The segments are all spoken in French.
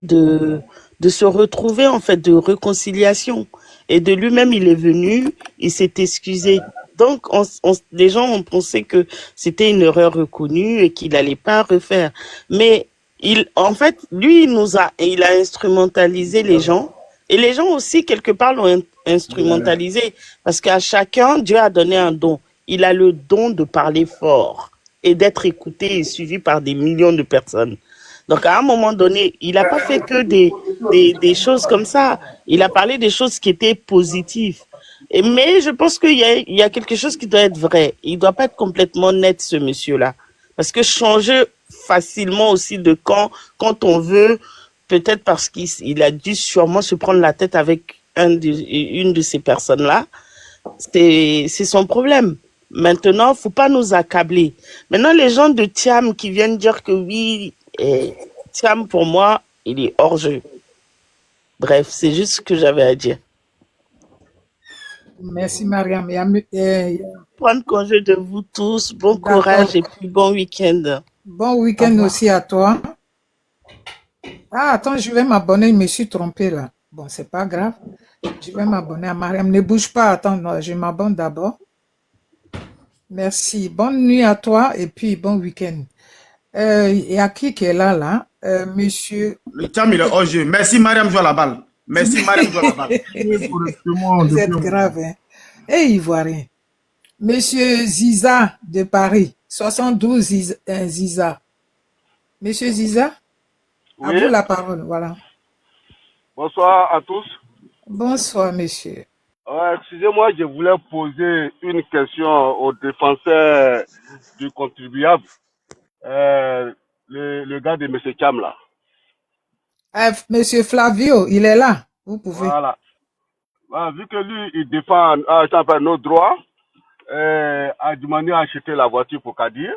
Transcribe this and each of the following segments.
de, de se retrouver, en fait, de réconciliation. Et de lui-même, il est venu, il s'est excusé. Donc, les gens ont pensé que c'était une erreur reconnue et qu'il n'allait pas refaire. Mais en fait, lui, il a instrumentalisé les gens. Et les gens aussi, quelque part, l'ont instrumentalisé. Parce qu'à chacun, Dieu a donné un don. Il a le don de parler fort et d'être écouté et suivi par des millions de personnes. Donc, à un moment donné, il n'a pas fait que des choses comme ça. Il a parlé des choses qui étaient positives. Mais je pense il y a quelque chose qui doit être vrai. Il ne doit pas être complètement net, ce monsieur-là. Parce que changer facilement aussi de camp, quand on veut, peut-être parce qu'il a dû sûrement se prendre la tête avec une de ces personnes-là, c'est son problème. Maintenant, faut pas nous accabler. Maintenant, les gens de Thiam qui viennent dire que oui, Thiam, pour moi, il est hors jeu. Bref, c'est juste ce que j'avais à dire. Merci, Mariam. Prendre congé de vous tous. Bon D'accord. courage et puis bon week-end. Bon week-end aussi à toi. Ah, attends, je vais m'abonner. Je me suis trompé là. Bon, c'est pas grave. Je vais m'abonner à Mariam. Ne bouge pas. Attends, non, je m'abonne d'abord. Merci. Bonne nuit à toi et puis bon week-end. Il y a qui est là? Monsieur. Le Thiam, il est hors jeu. Merci, Mariam joue à la balle. Merci, Mariam joue à la balle. Vous êtes grave, hein? Et Ivoirien. Monsieur Ziza de Paris. 72 Ziza. Monsieur Ziza? Oui. À vous la parole, voilà. Bonsoir à tous. Bonsoir, monsieur. Excusez-moi, je voulais poser une question au défenseur du contribuable, le gars de M. Cham là. Monsieur Flavio, il est là. Vous pouvez. Voilà. Vu que lui, il défend nos droits, a demandé à acheter la voiture pour Kadir.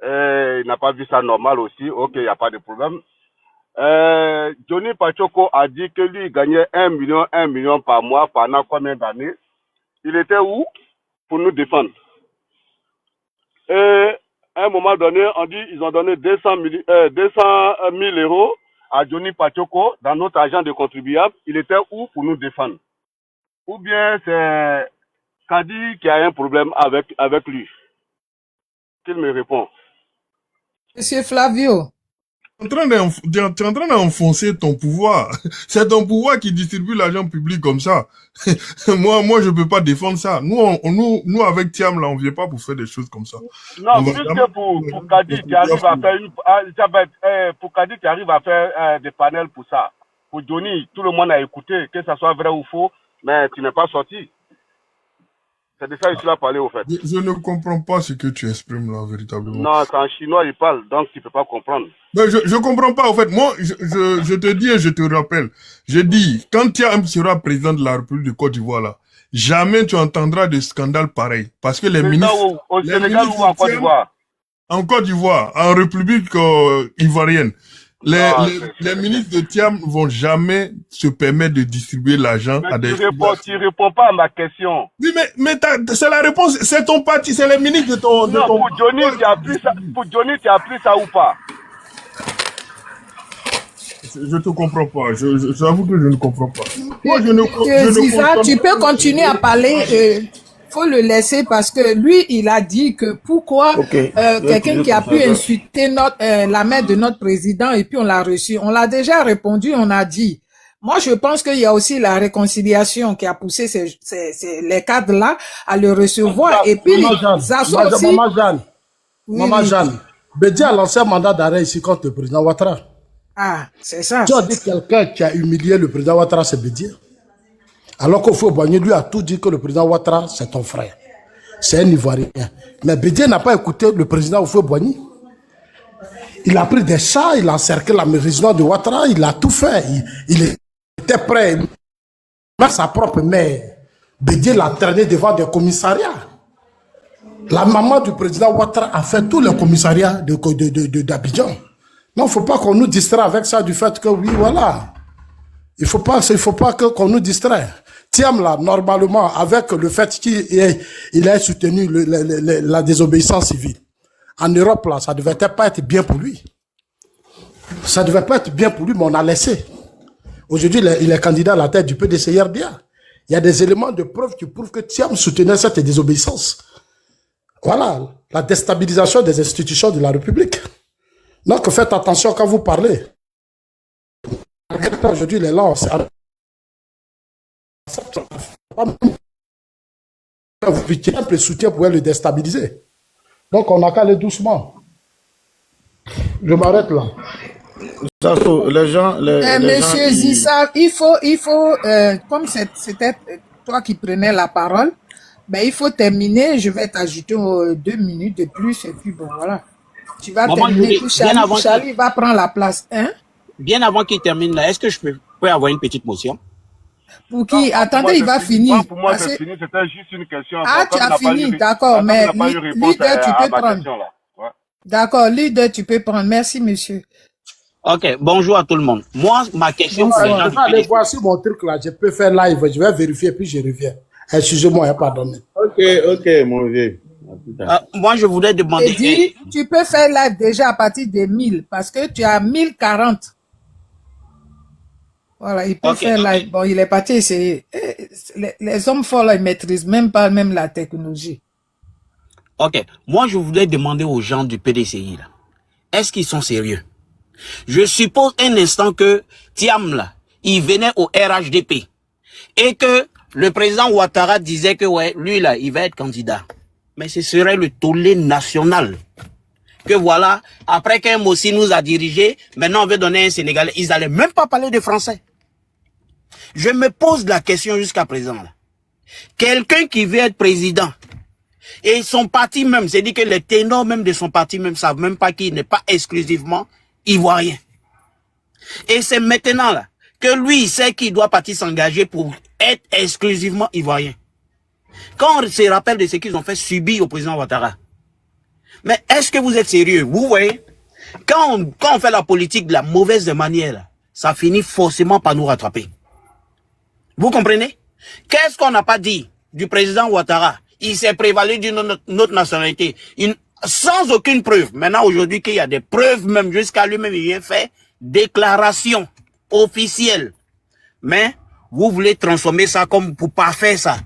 Il n'a pas vu ça normal aussi. Ok, il n'y a pas de problème. Johnny Pachoko a dit que lui, il gagnait 1 million par mois pendant combien d'années? Il était où pour nous défendre? Et à un moment donné, on dit ils ont donné 200 000 euros à Johnny Pachoko dans notre agent de contribuable. Il était où pour nous défendre? Ou bien c'est Kadi qui a un problème avec lui? Qu'il me répond. Monsieur Flavio. Tu es en train d'enfoncer ton pouvoir. C'est ton pouvoir qui distribue l'argent public comme ça. moi, je peux pas défendre ça. Nous, avec Thiam, là, on vient pas pour faire des choses comme ça. Non, puisque pour Kadi qui arrive à faire pour Kadi qui arrive à faire des panels pour ça. Pour Johnny, tout le monde a écouté, que ça soit vrai ou faux, mais tu n'es pas sorti. C'est de ça que je suis là parler, au fait. Je ne comprends pas ce que tu exprimes là, véritablement. Non, c'est en chinois, il parle, donc tu peux pas comprendre. Mais je comprends pas, en fait. Moi, je te dis et je te rappelle. Je dis, quand Thiam sera président de la République de Côte d'Ivoire, là, jamais tu entendras de scandale pareil. Parce que les ministres... Au Sénégal ou en Côte d'Ivoire? En Côte d'Ivoire, en République ivoirienne. Les ministres de Thiam vont jamais se permettre de distribuer l'argent à des... Tu réponds pas à ma question. Oui, mais c'est la réponse, c'est ton parti, c'est les ministres de ton... Non, pour Johnny, tu as pris ça ou pas? Je te comprends pas, j'avoue que je ne comprends pas. Moi, tu peux continuer à parler... faut le laisser parce que lui, il a dit que pourquoi quelqu'un qui a pu insulter la mère de notre président et puis on l'a reçu. On l'a déjà répondu, on a dit. Moi, je pense qu'il y a aussi la réconciliation qui a poussé les cadres-là à le recevoir. Et puis, Maman Jeanne, Bédi a lancé un mandat d'arrêt ici contre le président Ouattara. Ah, c'est ça. Tu as dit quelqu'un qui a humilié le président Ouattara, c'est Bédi. Alors qu'au Boigny, lui a tout dit que le président Ouattara, c'est ton frère. C'est un Ivoirien. Mais Bédier n'a pas écouté le président Boigny. Il a pris des chats, il a encerclé la résidence de Ouattara, il a tout fait. Il était prêt. Même sa propre mère, Bédier l'a traîné devant des commissariats. La maman du président Ouattara a fait tous les commissariats d'Abidjan. Non, il ne faut pas qu'on nous distrait avec ça du fait que oui, voilà. Il faut pas qu'on nous distrait. Thiam, là, normalement, avec le fait qu'il ait soutenu la désobéissance civile, en Europe, là, ça ne devait pas être bien pour lui. Ça ne devait pas être bien pour lui, mais on a laissé. Aujourd'hui, il est candidat à la tête du PDCRDA. Il y a des éléments de preuve qui prouvent que Thiam soutenait cette désobéissance. Voilà, la déstabilisation des institutions de la République. Donc, faites attention quand vous parlez. Aujourd'hui, il est là. Le soutien pouvait le déstabiliser. Donc, on n'a qu'à aller doucement. Je m'arrête là. Les gens, Monsieur Zissa, il faut comme c'était toi qui prenais la parole, ben, il faut terminer. Je vais t'ajouter 2 minutes de plus et puis bon, voilà. Tu vas terminer. Puis Charlie va prendre la place. Hein? Bien avant qu'il termine là, est-ce que je peux avoir une petite motion? Pour qui? Non, attendez, il va finir. Pour moi, c'est fini. C'était juste une question. Ah, tu as fini, d'accord. Mais leader, tu peux prendre. D'accord, leader, tu peux prendre. Merci, monsieur. Ok, bonjour à tout le monde. Moi, ma question, c'est... Je vais aller voir sur mon truc là. Je peux faire live. Je vais vérifier, puis je reviens. Excusez-moi, pardonnez. Ok, mon vieux. Moi, je voulais demander... Dit, tu peux faire live déjà à partir de 1000 parce que tu as 1040. Voilà, il peut faire live. Bon, il est parti essayer. Les hommes forts, là, ils maîtrisent même pas la technologie. Ok, moi, je voulais demander aux gens du PDCI, là, est-ce qu'ils sont sérieux? Je suppose un instant que Thiam, là, il venait au RHDP et que le président Ouattara disait que, ouais, lui, là, il va être candidat. Mais ce serait le tollé national. Que voilà, après qu'un Mossi nous a dirigé, maintenant on veut donner un Sénégalais. Ils n'allaient même pas parler de français. Je me pose la question jusqu'à présent. Quelqu'un qui veut être président, et son parti même, c'est-à-dire que les ténors même de son parti même savent même pas qu'il n'est pas exclusivement ivoirien. Et c'est maintenant là que lui, il sait qu'il doit partir s'engager pour être exclusivement ivoirien. Quand on se rappelle de ce qu'ils ont fait subir au président Ouattara. Mais est-ce que vous êtes sérieux? Vous voyez, quand on fait la politique de la mauvaise manière, ça finit forcément par nous rattraper. Vous comprenez? Qu'est-ce qu'on n'a pas dit du président Ouattara? Il s'est prévalu d'une autre nationalité, sans aucune preuve. Maintenant, aujourd'hui, qu'il y a des preuves, même jusqu'à lui-même, il vient faire déclaration officielle. Mais vous voulez transformer ça comme pour pas faire ça.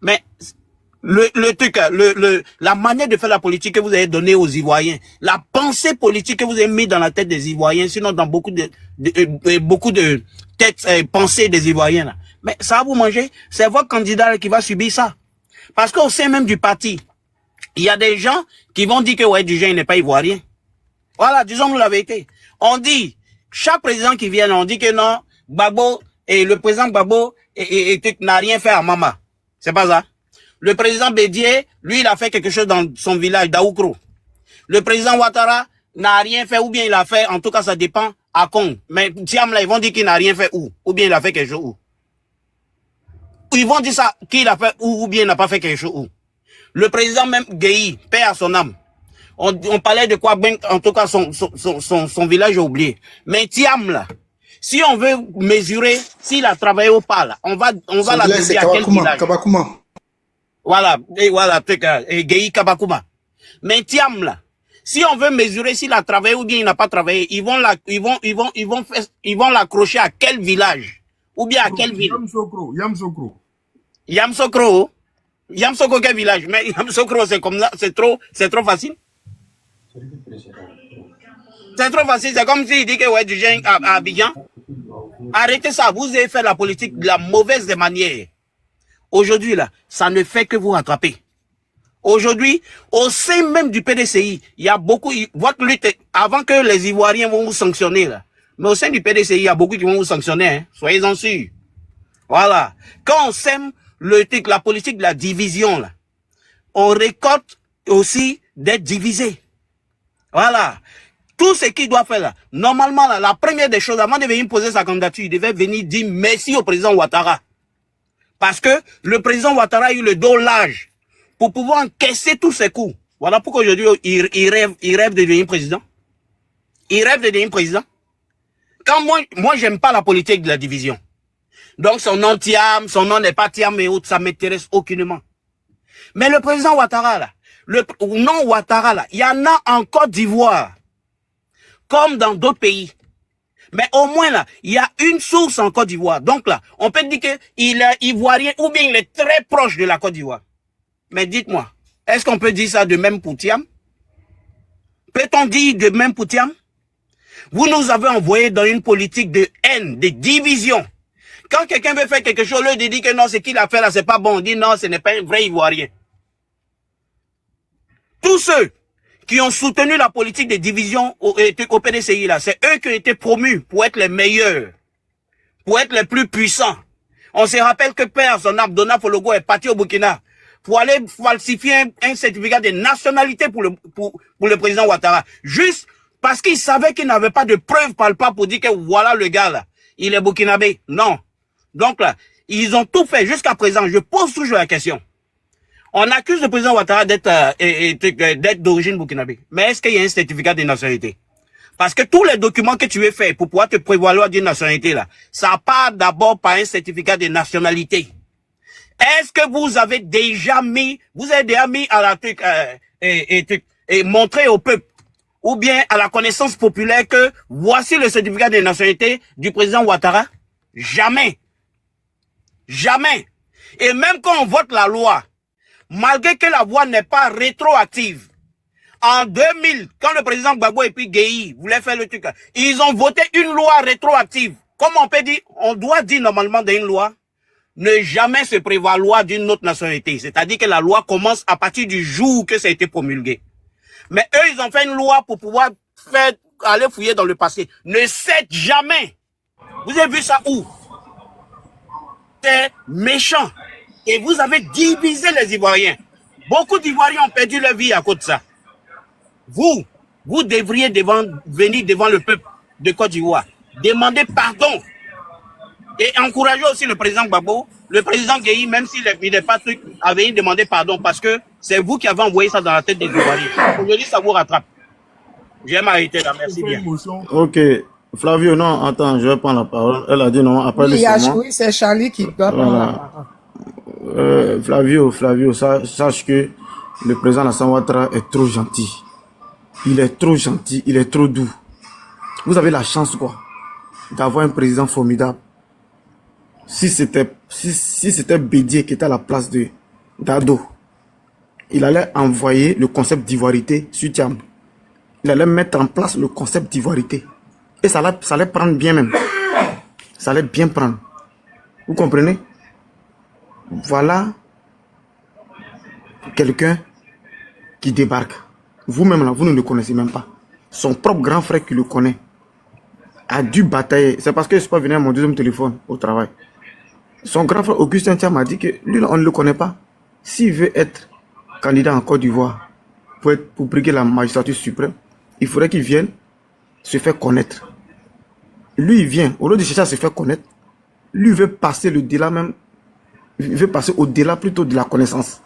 Mais le truc, la manière de faire la politique que vous avez donnée aux Ivoiriens, la pensée politique que vous avez mis dans la tête des Ivoiriens, sinon dans beaucoup de têtes, pensées des Ivoiriens, là. Mais ça va vous manger. C'est votre candidat qui va subir ça. Parce qu'au sein même du parti, il y a des gens qui vont dire que ouais, du genre, il n'est pas ivoirien. Voilà, disons-nous la vérité. On dit, chaque président qui vient, on dit que non, Gbagbo, et le président Gbagbo n'a rien fait à Mama. C'est pas ça. Le président Bédié, lui, il a fait quelque chose dans son village, d'Aoukro. Le président Ouattara n'a rien fait, ou bien il a fait, en tout cas, ça dépend, à Kong. Mais Thiam, là, ils vont dire qu'il n'a rien fait où? Ou bien il a fait quelque chose où? Ils vont dire ça, qu'il a fait où, ou bien il n'a pas fait quelque chose où? Le président même, Gueye, paix à son âme. On parlait de quoi, en tout cas, son village, j'ai oublié. Mais Thiam, là, si on veut mesurer s'il a travaillé ou pas, là, on va la mesurer à quel village? Kabakouma. Voilà, et voilà, et Gueye Kabakouma. Mais Thiam, là, si on veut mesurer s'il a travaillé ou bien il n'a pas travaillé, ils vont l'accrocher à quel village? Ou bien à quelle ville? Yamsokro, quel village? Mais Yamsokro, c'est comme ça, c'est trop facile. C'est trop facile, c'est comme s'il dit que ouais, du genre à Abidjan. Arrêtez ça, vous avez fait la politique de la mauvaise des manières. Aujourd'hui, là, ça ne fait que vous rattraper. Aujourd'hui, au sein même du PDCI, il y a beaucoup, votre lutte, avant que les Ivoiriens vont vous sanctionner, là. Mais au sein du PDCI, il y a beaucoup qui vont vous sanctionner, hein. Soyez-en sûrs. Voilà. Quand on sème la politique de la division, là, on récolte aussi d'être divisé. Voilà. Tout ce qu'il doit faire là, normalement, là, la première des choses, avant de venir poser sa candidature, il devait venir dire merci au président Ouattara. Parce que le président Ouattara a eu le dos large pour pouvoir encaisser tous ses coups. Voilà pourquoi aujourd'hui, il rêve de devenir président. Il rêve de devenir président. Quand moi, j'aime pas la politique de la division. Donc, son nom Thiam, son nom n'est pas Thiam et autres, ça m'intéresse aucunement. Mais le président Ouattara, là, le nom Ouattara, là, il y en a en Côte d'Ivoire. comme dans d'autres pays. Mais au moins là, il y a une source en Côte d'Ivoire. Donc là, on peut dire qu'il est ivoirien ou bien il est très proche de la Côte d'Ivoire. Mais dites-moi, est-ce qu'on peut dire ça de même pour Thiam? Peut-on dire de même pour Thiam? Vous nous avez envoyé dans une politique de haine, de division. Quand quelqu'un veut faire quelque chose, on lui dit que non, ce qu'il a fait là, c'est pas bon. On dit non, ce n'est pas un vrai Ivoirien. Tous ceux qui ont soutenu la politique de division au PDCI là, c'est eux qui ont été promus pour être les meilleurs, pour être les plus puissants. On se rappelle que Père Son Abdona Fologo est parti au Burkina pour aller falsifier un certificat de nationalité pour le président Ouattara. Juste parce qu'il savait qu'il n'avait pas de preuves palpables pour dire que voilà le gars là, il est burkinabé. Non. Donc là, ils ont tout fait jusqu'à présent. Je pose toujours la question. On accuse le président Ouattara d'être d'origine burkinabé. Mais est-ce qu'il y a un certificat de nationalité? Parce que tous les documents que tu veux faire pour pouvoir te prévaloir d'une nationalité là, ça part d'abord par un certificat de nationalité. Est-ce que vous avez déjà mis à la truc, et montré au peuple, ou bien à la connaissance populaire que voici le certificat de nationalité du président Ouattara? Jamais. Jamais. Et même quand on vote la loi, malgré que la loi n'est pas rétroactive, en 2000, quand le président Gbagbo et puis Gueye voulaient faire le truc, ils ont voté une loi rétroactive. Comme on peut dire, on doit dire normalement dans une loi, ne jamais se prévaloir d'une autre nationalité. C'est-à-dire que la loi commence à partir du jour que ça a été promulgué. Mais eux, ils ont fait une loi pour pouvoir aller fouiller dans le passé. Ne cède jamais. Vous avez vu ça où? C'est méchant. Et vous avez divisé les Ivoiriens. Beaucoup d'Ivoiriens ont perdu leur vie à cause de ça. Vous devriez venir devant le peuple de Côte d'Ivoire, demander pardon et encourager aussi le président Gbagbo, le président Gueye, même s'il n'est pas truc, à venir demander pardon parce que c'est vous qui avez envoyé ça dans la tête des Ivoiriens. Aujourd'hui, ça vous rattrape. Je vais m'arrêter là, merci bien. Ok, Flavio, non, attends, je vais prendre la parole. Elle a dit non, après Oui, le oui, c'est Charlie qui doit prendre la parole. Flavio, sache que le président Alassane Ouattara est trop gentil. Il est trop gentil, il est trop doux. Vous avez la chance, quoi, d'avoir un président formidable. Si c'était Bédié qui était à la place de d'Ado, il allait envoyer le concept d'ivoirité sur Thiam. Il allait mettre en place le concept d'ivoirité. Et ça allait prendre bien même. Ça allait bien prendre. Vous comprenez? Voilà quelqu'un qui débarque. Vous-même là, vous ne le connaissez même pas. Son propre grand frère qui le connaît a dû batailler. C'est parce que je suis pas venu à mon deuxième téléphone au travail. Son grand frère Augustin Thiam m'a dit que lui, on ne le connaît pas. S'il veut être candidat en Côte d'Ivoire pour briguer la magistrature suprême, il faudrait qu'il vienne se faire connaître. Lui, il vient, au lieu de chercher à se faire connaître, lui veut passer le delà même, il veut passer au-delà plutôt de la connaissance.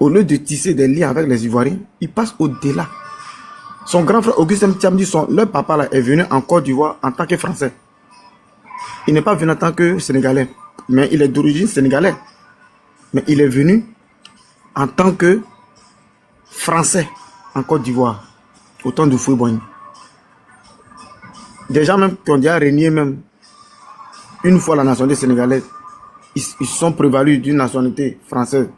Au lieu de tisser des liens avec les Ivoiriens, il passe au-delà. Son grand frère Augustin Thiam dit leur papa là est venu en Côte d'Ivoire en tant que Français. Il n'est pas venu en tant que Sénégalais, mais il est d'origine sénégalaise. Mais il est venu en tant que Français en Côte d'Ivoire, au temps de Foué-Boigny. Des gens même qui ont déjà régné même une fois la nationalité sénégalaise, ils sont prévalus d'une nationalité française.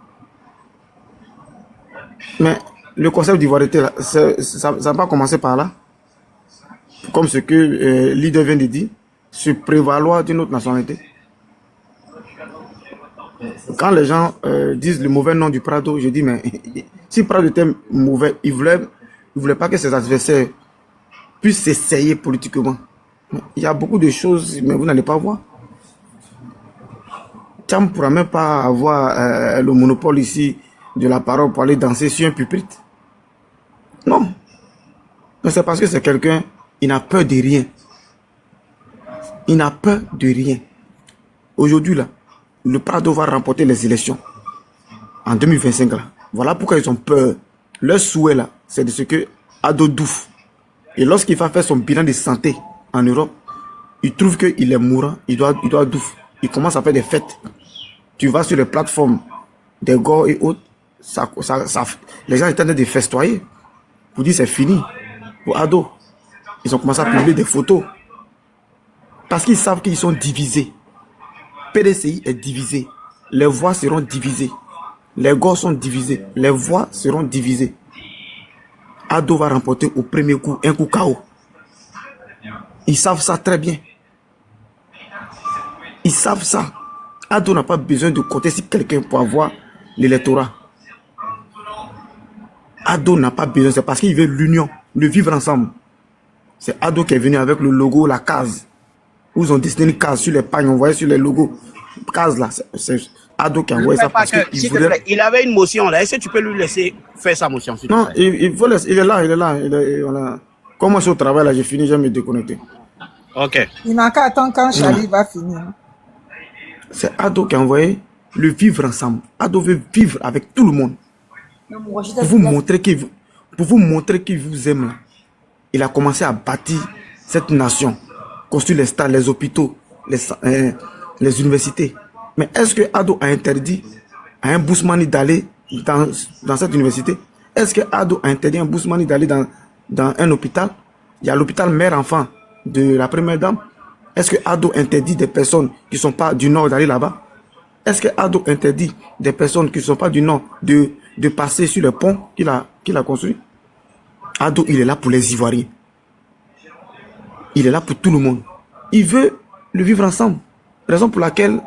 Mais le concept d'ivoirité, ça n'a pas commencé par là. Comme ce que leader vient de dire, se prévaloir d'une autre nationalité. Quand les gens disent le mauvais nom du Prado, je dis, mais si Prado était mauvais, il voulait pas que ses adversaires puissent s'essayer politiquement. Il y a beaucoup de choses, mais vous n'allez pas voir. Thiam ne pourra même pas avoir le monopole ici de la parole pour aller danser sur un pupitre. Non. Mais c'est parce que c'est quelqu'un, il n'a peur de rien. Il n'a peur de rien. Aujourd'hui, là, le Prado va remporter les élections en 2025. Là. Voilà pourquoi ils ont peur. Leur souhait, là, c'est de ce que Ado Douf. Et lorsqu'il va faire son bilan de santé en Europe, il trouve qu'il est mourant, il doit Douf. Il commence à faire des fêtes. Tu vas sur les plateformes des Gore et autres, les gens sont en train de festoyer. Pour dire c'est fini. Pour Ado. Ils ont commencé à publier des photos. Parce qu'ils savent qu'ils sont divisés. PDCI est divisé. Les voix seront divisées. Les gosses sont divisés. Les voix seront divisées. Ado va remporter au premier coup un coup KO. Ils savent ça très bien. Ils savent ça. Ado n'a pas besoin de compter sur quelqu'un pour avoir l'électorat. Ado n'a pas besoin, c'est parce qu'il veut l'union, le vivre ensemble. C'est Ado qui est venu avec le logo, la case. Ils ont dessiné une case sur les pagnes, on voyait sur les logos. Case là, c'est Ado qui a envoyé ça parce qu'il voulait... Il avait une motion là, est-ce que tu peux lui laisser faire sa motion? Non, il faut laisser, il est là. Voilà. Comme moi je suis au travail là, j'ai fini, je vais me déconnecter. Ok. Il n'a qu'à attendre quand Charlie va finir. C'est Ado qui a envoyé le vivre ensemble. Ado veut vivre avec tout le monde. Pour vous montrer qu'il vous aime là. Il a commencé à bâtir cette nation. Construire les stades, les hôpitaux, les universités. Mais est-ce que Ado a interdit à un Bousmani d'aller dans cette université? Est-ce que Ado a interdit à un Bousmani d'aller dans un hôpital? Il y a l'hôpital mère-enfant de la première dame. Est-ce que Ado interdit des personnes qui ne sont pas du Nord d'aller là-bas? Est-ce que Ado interdit des personnes qui ne sont pas du Nord de passer sur le pont qu'il a construit? Ado, il est là pour les Ivoiriens. Il est là pour tout le monde. Il veut le vivre ensemble. Raison pour laquelle,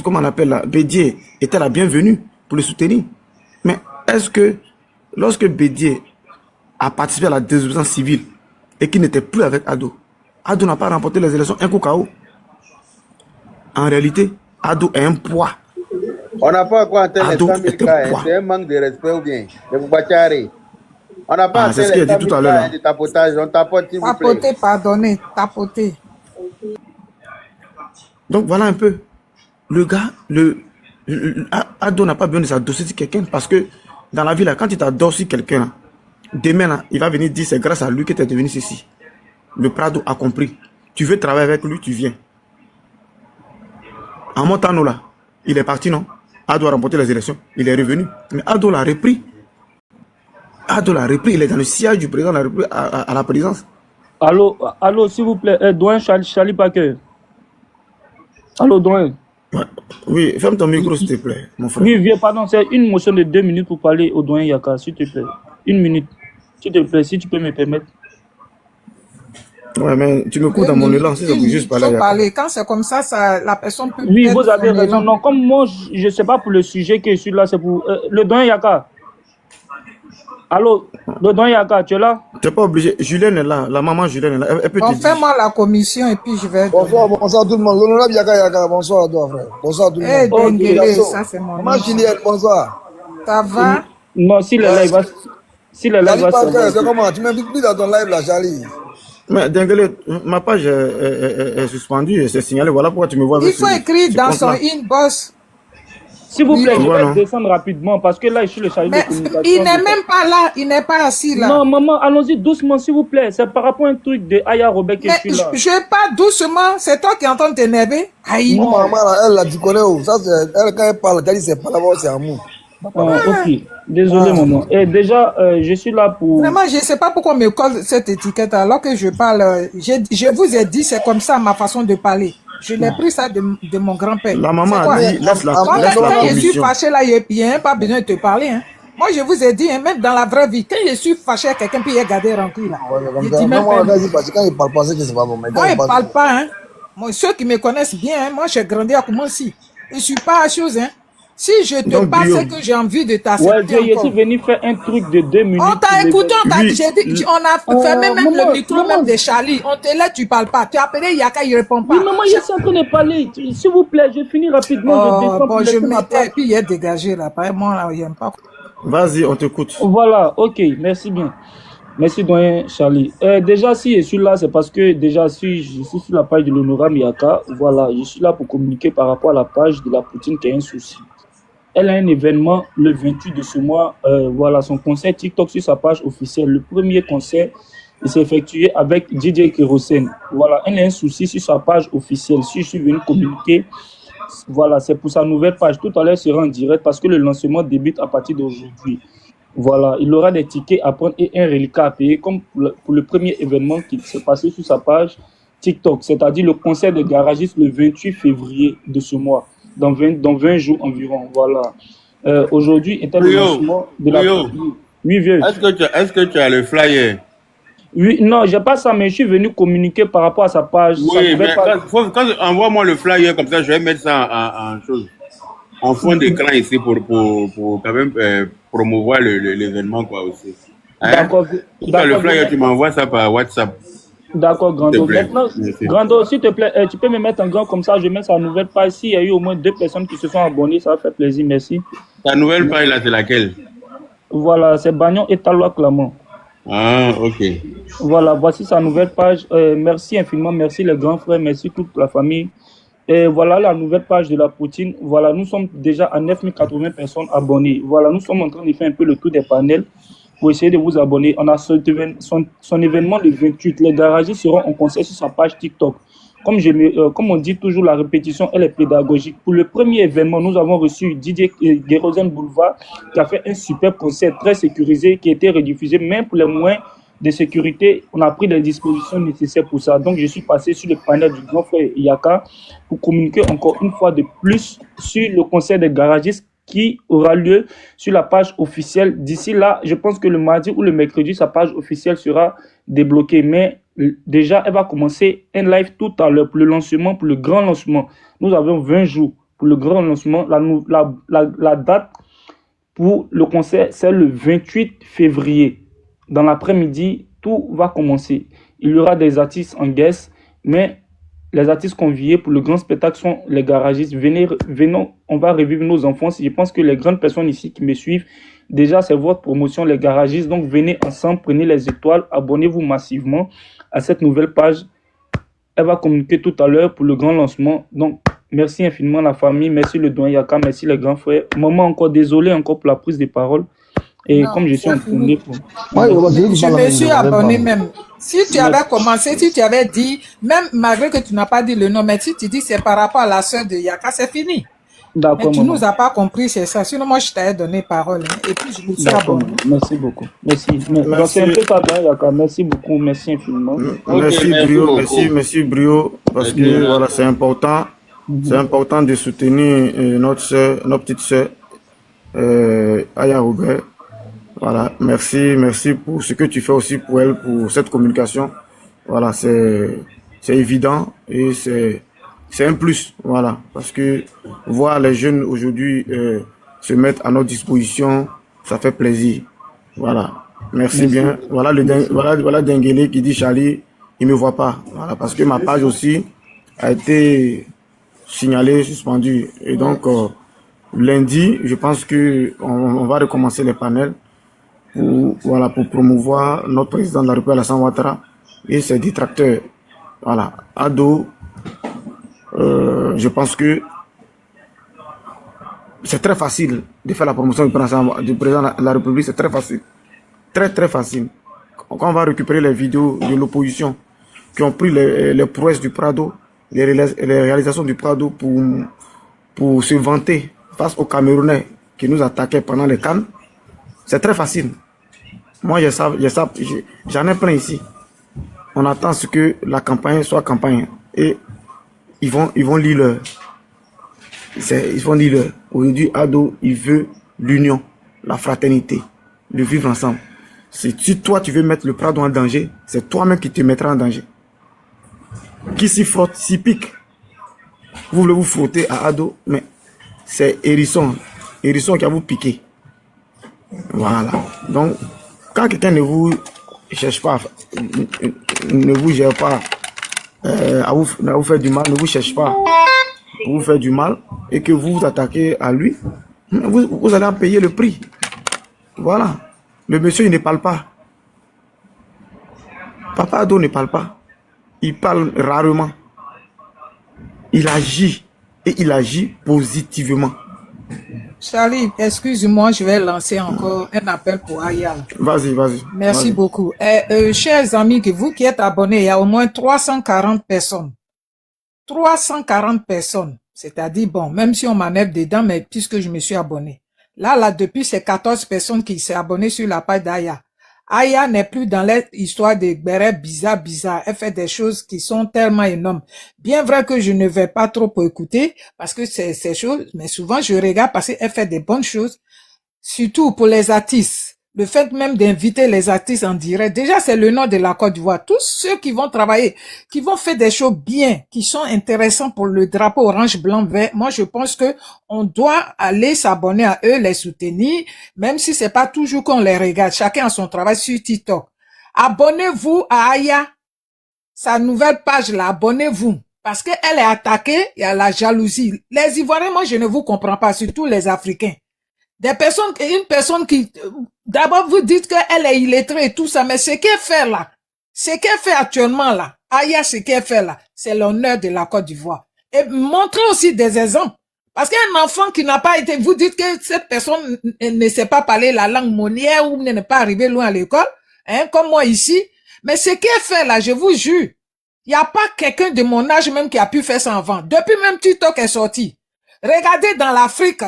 comment on appelle là, Bédié était la bienvenue pour le soutenir. Mais est-ce que, lorsque Bédié a participé à la désobéissance civile et qu'il n'était plus avec Ado, Ado n'a pas remporté les élections un coup KO. En réalité, Ado est un poids. On n'a pas quoi entendre les 100 000 cas, c'est un manque de respect ou bien de Boubachari. On n'a pas c'est ce qu'il a dit tout à l'heure. De tapotage, on tapote s'il vous plaît. Tapoter, pardonner, tapoter. Donc voilà un peu. Le gars, Ado n'a pas besoin de s'adosser sur quelqu'un parce que dans la vie, là, quand tu t'adosses sur quelqu'un, demain, là, il va venir dire c'est grâce à lui que tu es devenu ceci. Le Prado a compris. Tu veux travailler avec lui, tu viens. En Montano, là, il est parti, non? Ado a remporté les élections, il est revenu. Mais Ado l'a repris. Ado l'a repris, il est dans le siège du président de la République à la présidence. Allô, s'il vous plaît, Douane Charlie Paquet. Allô, Douane. Oui, ferme ton micro, s'il te plaît, mon frère. Oui, viens, pardon, c'est une motion de 2 minutes pour parler au Douane Yaka, s'il te plaît. 1 minute. S'il te plaît, si tu peux me permettre. Ouais, mais tu me cours dans mon élan, si ça peut juste parler. Quand c'est comme ça, la personne peut... Oui, vous avez raison. Non, comme moi, je ne sais pas pour le sujet que je suis là, c'est pour... le Douane Yaka. Allô, le Douane Yaka, tu es là? Tu n'es pas obligé. Julien est là, la maman Julien est là. Elle peut te dire. Fais-moi la commission et puis je vais... Bonsoir tout le monde. L'honorable Yaka, bonsoir à toi, frère. Bonsoir tout le monde. Dengele, ça c'est mon nom. Maman Julienne, bonsoir. Ça va? Non, si le live va... Si le live va... C'est comment? Tu m'invites plus dans ton live là, Charlie? Mais Dengele, ma page est suspendue, c'est signalé. Voilà pourquoi tu me vois avec il faut écrire dans son inbox. S'il vous plaît, je vais descendre rapidement parce que là, je suis le chargé de communication. Il n'est même pas là, il n'est pas assis là. Non, maman, allons-y doucement, s'il vous plaît. C'est par rapport à un truc de Aya Robert que je suis là. Je parle doucement, c'est toi qui es en train de t'énerver. Aïe. Non, maman, elle a dit qu'on est où? Ça, elle, quand elle parle, elle dit c'est pas là-bas, c'est amour. Ok, désolé maman. Et déjà, je suis là pour... Vraiment, je ne sais pas pourquoi on me colle cette étiquette alors que je parle. Je vous ai dit, c'est comme ça ma façon de parler. Je l'ai pris ça de mon grand-père. La maman a dit, laisse la commission. Quand je suis fâché là, il n'y a même pas besoin de te parler. Hein. Moi, je vous ai dit, hein, même dans la vraie vie, quand je suis fâché à quelqu'un, puis il a gardé rancune là. Je dis même pas. Quand il parle pas, c'est que c'est pas bon. Moi, il ne parle pas. Hein. Moi, ceux qui me connaissent bien, hein, moi, j'ai grandi à Koumansi. Je ne suis pas à chose. Hein. Si je te parle, c'est que j'ai envie de t'accepter. Ouais, je suis venu faire un truc de 2 minutes. On t'a écouté, on a fermé même le micro même de Charlie. On te laisse, tu parles pas. Tu as appelé Yaka, il répond pas. Oui, maman, je suis en train de parler. S'il vous plaît, je finis rapidement. Bon, je m'étais, puis il est dégagé là. Moi, là, il n'aime pas. Vas-y, on t'écoute. Voilà, ok, merci bien. Merci, doyen Charlie. Déjà, si je suis là, c'est parce que déjà, si je suis sur la page de l'honorable Yaka, voilà, je suis là pour communiquer par rapport à la page de la Poutine qui a un souci. Elle a un événement le 28 de ce mois, voilà, son concert TikTok sur sa page officielle. Le premier concert, il s'est effectué avec DJ Kérosène. Voilà, elle a un souci sur sa page officielle. Si je suis venu communiquer, voilà, c'est pour sa nouvelle page. Tout à l'heure, sera en direct parce que le lancement débute à partir d'aujourd'hui. Voilà, il aura des tickets à prendre et un reliquat à payer, comme pour le premier événement qui s'est passé sur sa page TikTok, c'est-à-dire le concert des garagistes le 28 février de ce mois, dans 20 jours environ. Voilà. Aujourd'hui était le lancement de la... Oui, vieux. Est-ce que tu as le flyer? Oui, non, j'ai pas ça, mais je suis venu communiquer par rapport à sa page. Oui, mais envoie-moi le flyer, comme ça je vais mettre ça en fond d'écran ici pour quand même promouvoir l'événement quoi aussi. Hein? D'accord. Le flyer, tu m'envoies ça par WhatsApp. D'accord, Grando. Maintenant, Grando, s'il te plaît, tu peux me mettre en grand comme ça, je mets sa nouvelle page. S'il y a eu au moins 2 personnes qui se sont abonnées, ça va faire plaisir, merci. Ta nouvelle page là, c'est laquelle? Voilà, c'est Bagnon et Talois Clamant. Ah, ok. Voilà, voici sa nouvelle page. Merci infiniment, merci les grands frères, merci toute la famille. Et voilà la nouvelle page de la Poutine. Voilà, nous sommes déjà à 9080 personnes abonnées. Voilà, nous sommes en train de faire un peu le tour des panels pour essayer de vous abonner. On a son événement le 28. Les garagistes seront en concert sur sa page TikTok. Comme on dit toujours, la répétition, elle est pédagogique. Pour le premier événement, nous avons reçu Didier Guérosène Boulevard qui a fait un super concert très sécurisé qui a été rediffusé, même pour les moyens de sécurité. On a pris les dispositions nécessaires pour ça. Donc, je suis passé sur le panel du grand frère Yaka pour communiquer encore une fois de plus sur le concert des garagistes qui aura lieu sur la page officielle. D'ici là, je pense que le mardi ou le mercredi, sa page officielle sera débloquée. Mais déjà, elle va commencer un live tout à l'heure pour le lancement, pour le grand lancement. Nous avons 20 jours pour le grand lancement. La date pour le concert, c'est le 28 février. Dans l'après-midi, tout va commencer. Il y aura des artistes en guest, mais les artistes conviés pour le grand spectacle sont les garagistes. Venons, on va revivre nos enfances. Je pense que les grandes personnes ici qui me suivent, déjà c'est votre promotion, les garagistes. Donc venez ensemble, prenez les étoiles, abonnez-vous massivement à cette nouvelle page. Elle va communiquer tout à l'heure pour le grand lancement. Donc merci infiniment la famille, merci le doyen Yaka, merci les grands frères. Maman, encore désolé encore pour la prise de parole. Et non, comme je suis en tournée pour... Je me suis abonné même. Si tu avais commencé, si tu avais dit, même malgré que tu n'as pas dit le nom, mais si tu dis c'est par rapport à la soeur de Yaka, c'est fini. D'accord. Mais tu nous as pas compris, c'est ça. Sinon, moi, je t'avais donné parole. Hein. Et puis, je me suis abonné. Merci beaucoup. Merci. Donc, c'est un peu ça, Yaka. Merci beaucoup. Merci infiniment. Merci, Brio. Merci, Brio. Parce que, voilà, c'est important. C'est important de soutenir notre petite soeur, Aya Robert. Voilà, merci pour ce que tu fais aussi pour elle, pour cette communication. Voilà, c'est évident et c'est un plus, voilà, parce que voir les jeunes aujourd'hui se mettre à notre disposition, ça fait plaisir. Voilà, merci bien. Voilà voilà Denguele qui dit Charlie, il me voit pas. Voilà, parce que ma page aussi a été signalée, suspendue. Et donc lundi, je pense que on va recommencer les panels. Pour promouvoir notre président de la République, Alassane Ouattara, et ses détracteurs. Voilà. Ado, je pense que c'est très facile de faire la promotion du président de la République, c'est très facile. Très, très facile. Quand on va récupérer les vidéos de l'opposition qui ont pris les prouesses du Prado, les réalisations du Prado pour se vanter face aux Camerounais qui nous attaquaient pendant les Cannes, c'est très facile. Moi, j'en ai plein ici. On attend ce que la campagne soit campagne. Et ils vont lire leur. Ils vont lire leur. Aujourd'hui, Ado, il veut l'union, la fraternité, le vivre ensemble. Si toi, tu veux mettre le Prado en danger, c'est toi-même qui te mettras en danger. Qui s'y frotte, s'y pique. Vous voulez vous frotter à Ado, mais c'est Hérisson. Hérisson qui a vous piqué. Voilà. Donc, quand quelqu'un ne vous cherche pas, ne vous gère pas à vous faire du mal, ne vous cherche pas pour vous faire du mal et que vous vous attaquez à lui, vous allez en payer le prix. Voilà. Le monsieur, il ne parle pas. Papa Ado ne parle pas. Il parle rarement. Il agit et il agit positivement. Charlie, excuse-moi, je vais lancer encore un appel pour Aya. Vas-y. Merci beaucoup. Chers amis, vous qui êtes abonnés, il y a au moins 340 personnes. 340 personnes. C'est-à-dire, bon, même si on m'enlève dedans, mais puisque je me suis abonné. Là, depuis ces 14 personnes qui s'est abonné sur la page d'Aya. Aya n'est plus dans l'histoire des bérets bizarres. Elle fait des choses qui sont tellement énormes. Bien vrai que je ne vais pas trop écouter parce que c'est ces choses, mais souvent je regarde parce qu'elle fait des bonnes choses. Surtout pour les artistes. Le fait même d'inviter les artistes en direct, déjà c'est le nom de la Côte d'Ivoire. Tous ceux qui vont travailler, qui vont faire des choses bien, qui sont intéressants pour le drapeau orange, blanc, vert, moi je pense que on doit aller s'abonner à eux, les soutenir, même si c'est pas toujours qu'on les regarde. Chacun a son travail sur TikTok. Abonnez-vous à Aya, sa nouvelle page là, abonnez-vous. Parce qu'elle est attaquée, il y a la jalousie. Les Ivoiriens, moi je ne vous comprends pas, surtout les Africains. Une personne qui, d'abord vous dites qu'elle est illettrée et tout ça, mais ce qu'elle fait là, ce qu'elle fait actuellement là, Aya, ce qu'elle fait là, c'est l'honneur de la Côte d'Ivoire. Et montrez aussi des exemples. Parce qu'un enfant qui n'a pas été, vous dites que cette personne ne sait pas parler la langue monière ou n'est pas arrivé loin à l'école, hein, comme moi ici. Mais ce qu'elle fait là, je vous jure, il n'y a pas quelqu'un de mon âge même qui a pu faire ça avant. Depuis même TikTok est sorti. Regardez dans l'Afrique.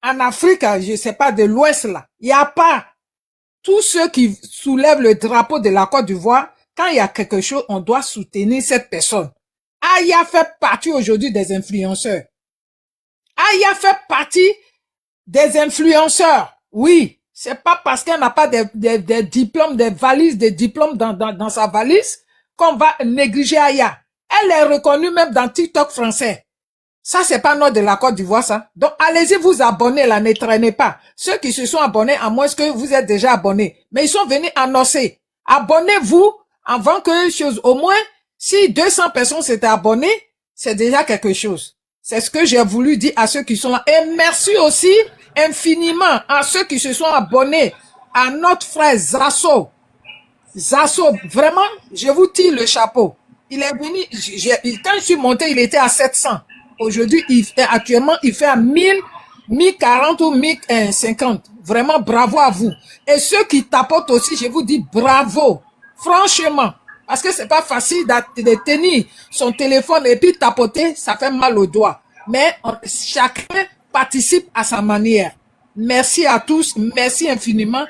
En Afrique, je sais pas, de l'Ouest là, il n'y a pas tous ceux qui soulèvent le drapeau de la Côte d'Ivoire. Quand il y a quelque chose, on doit soutenir cette personne. Aya fait partie aujourd'hui des influenceurs. Aya fait partie des influenceurs. Oui, c'est pas parce qu'elle n'a pas des diplômes, des valises, des diplômes dans sa valise qu'on va négliger Aya. Elle est reconnue même dans TikTok français. Ça, c'est pas notre de la Côte d'Ivoire, ça. Donc, allez-y vous abonner, là, ne traînez pas. Ceux qui se sont abonnés, à moins que vous êtes déjà abonnés. Mais ils sont venus annoncer. Abonnez-vous avant que chose. Au moins, si 200 personnes s'étaient abonnées, c'est déjà quelque chose. C'est ce que j'ai voulu dire à ceux qui sont là. Et merci aussi infiniment à ceux qui se sont abonnés à notre frère Zasso. Zasso, vraiment, je vous tire le chapeau. Il est venu, quand je suis monté, il était à 700. Aujourd'hui, actuellement, il fait à 1040 ou 1050. Vraiment, bravo à vous. Et ceux qui tapotent aussi, je vous dis bravo. Franchement. Parce que c'est pas facile de tenir son téléphone et puis tapoter, ça fait mal aux doigts. Mais chacun participe à sa manière. Merci à tous. Merci infiniment.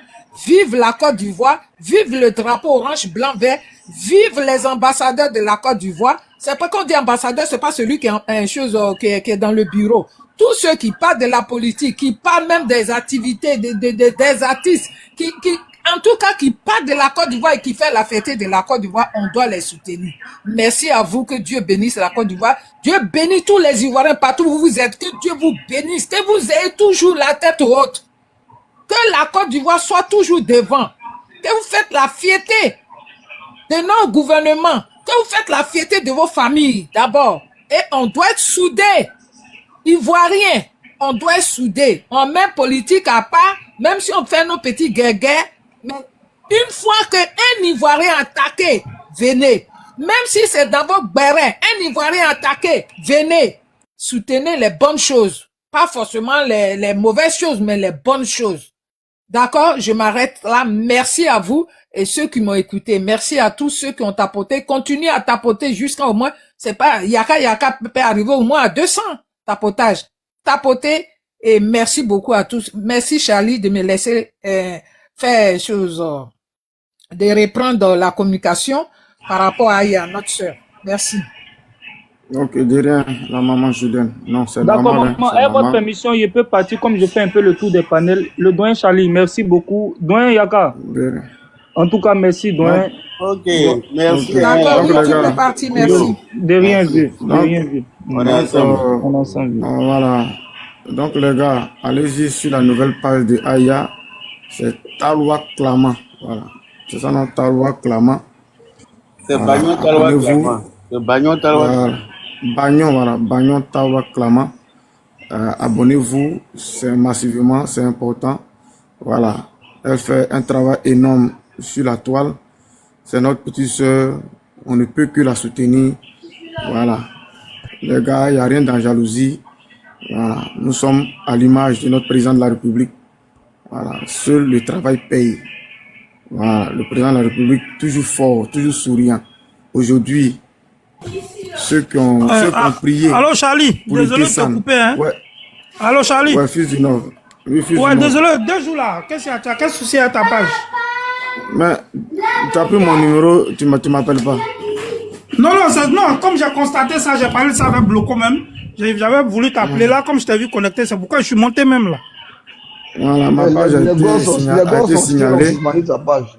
Vive la Côte d'Ivoire. Vive le drapeau orange, blanc, vert. Vive les ambassadeurs de la Côte d'Ivoire. C'est pas qu'on dit ambassadeur, c'est pas celui qui est dans le bureau. Tous ceux qui parlent de la politique, qui parlent même des activités, des artistes, en tout cas, qui parlent de la Côte d'Ivoire et qui fait la fête de la Côte d'Ivoire, on doit les soutenir. Merci à vous, que Dieu bénisse la Côte d'Ivoire. Dieu bénit tous les Ivoiriens partout où vous êtes. Que Dieu vous bénisse, que vous ayez toujours la tête haute. Que la Côte d'Ivoire soit toujours devant. Que vous faites la fierté de nos gouvernements. Que vous faites la fierté de vos familles, d'abord. Et on doit être soudés. Ivoiriens, on doit être soudés. On met politique à part, même si on fait nos petits guerres. Mais une fois qu'un Ivoirien attaqué, venez. Même si c'est dans vos bérets, un Ivoirien attaqué, venez. Soutenez les bonnes choses. Pas forcément les mauvaises choses, mais les bonnes choses. D'accord, je m'arrête là. Merci à vous et ceux qui m'ont écouté. Merci à tous ceux qui ont tapoté. Continuez à tapoter jusqu'à au moins, c'est pas, Yaka peut arriver au moins à 200 tapotages. Tapotez et merci beaucoup à tous. Merci Charlie de me laisser faire chose, de reprendre la communication par rapport à notre sœur. Merci. Ok, de rien, la maman Julienne. Non, c'est d'accord, maman. Avec votre permission, je peux partir comme je fais un peu le tour des panels. Le doyen Charlie, merci beaucoup. Doyen Yaka. En tout cas, merci, doyen. Ok, merci. D'accord, oui, tu peux partir, merci. De rien vu. De rien vu. On est ensemble. Voilà. Donc, les gars, allez-y sur la nouvelle page de Aya. C'est Taloua Klama. Voilà. C'est ça, non, Taloua Klama. C'est Bagnon Taloua Klama. C'est Bagnon Taloua Klama. Bagnon Taloua Klama. Abonnez-vous, c'est massivement, c'est important. Voilà. Elle fait un travail énorme sur la toile. C'est notre petite sœur. On ne peut que la soutenir. Voilà. Les gars, il n'y a rien dans la jalousie. Voilà. Nous sommes à l'image de notre président de la République. Voilà. Seul le travail paye. Voilà. Le président de la République, toujours fort, toujours souriant. Aujourd'hui, ceux qui ont prié. Allô Charlie, désolé de te couper. Hein? Ouais. Allô Charlie. Ouais, fils du Nord. Oui, fils Ouais, du monde. désolé, 2 jours là. Qu'est-ce qu'il y a? Tu as quel souci à ta page? Mais tu as pris mon numéro, tu m'appelles pas. Non, non, comme j'ai constaté ça, j'ai parlé de ça avec Bloco même. J'avais voulu t'appeler là, comme je t'ai vu connecté, c'est pourquoi je suis monté même là. Voilà, ma page a été signalée.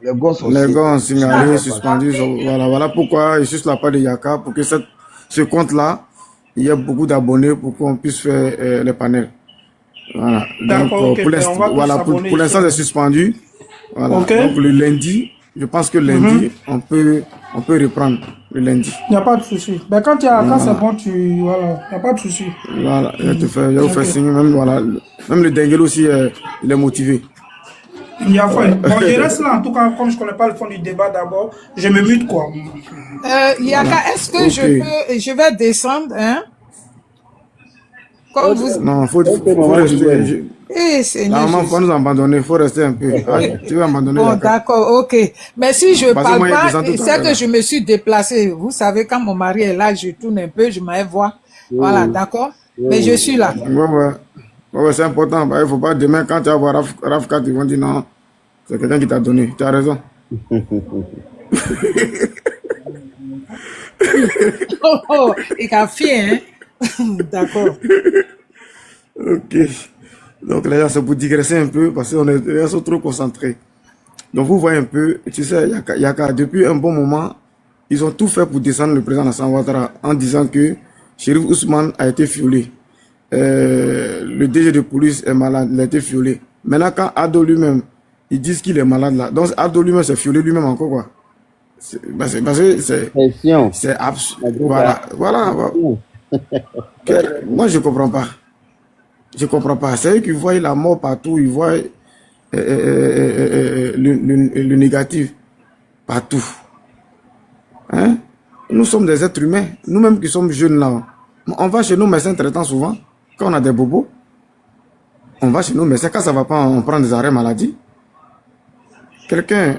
Les gars ont signalé, suspendu. Voilà pourquoi je suis sur la page de Yaka, pour que ce compte-là, il y ait beaucoup d'abonnés pour qu'on puisse faire les panels. Voilà. Donc, pour l'instant, c'est suspendu. Voilà. Okay. Donc, le lundi, je pense que lundi, on peut reprendre le lundi. Il n'y a pas de souci. Ben, quand c'est bon, voilà, il n'y a pas de souci. Voilà, je vais vous faire signer. Même le Dengue aussi, il est motivé. Il y a fait. Bon, je reste là, en tout cas, comme je ne connais pas le fond du débat d'abord, je me mute quoi. Yaka, est-ce que je vais descendre, hein? Comme vous... Non, faut rester. Normalement, il faut nous abandonner, il faut rester un peu. Tu veux abandonner. Bon, d'accord, ok. Mais si je parle pas, c'est que je me suis déplacé. Vous savez, quand mon mari est là, je tourne un peu, je m'en vois. Voilà, d'accord. Mais je suis là. Ouais, c'est important. Il ne faut pas demain, quand tu vas voir Rafkat, ils vont dire non, c'est quelqu'un qui t'a donné. Tu as raison. Il a fait, hein? D'accord. Ok. Donc là, c'est pour digresser un peu parce qu'on est trop concentrés. Donc vous voyez un peu, tu sais, Yaka, depuis un bon moment, ils ont tout fait pour descendre le président Alassane Ouattara en disant que Chérif Ousmane a été violé. Le DG de police est malade, il a été violé. Maintenant, quand Ado lui-même, ils disent qu'il est malade là. Donc Ado lui-même s'est violé lui-même encore quoi. Parce que c'est absurde. Voilà. Moi, je comprends pas. Je comprends pas. C'est eux qui voient la mort partout, ils voient le négatif partout. Hein? Nous sommes des êtres humains. Nous-mêmes qui sommes jeunes là. On va chez nos médecins traitants souvent. Quand on a des bobos, on va chez nos médecins. Quand ça va pas, on prend des arrêts maladie. Quelqu'un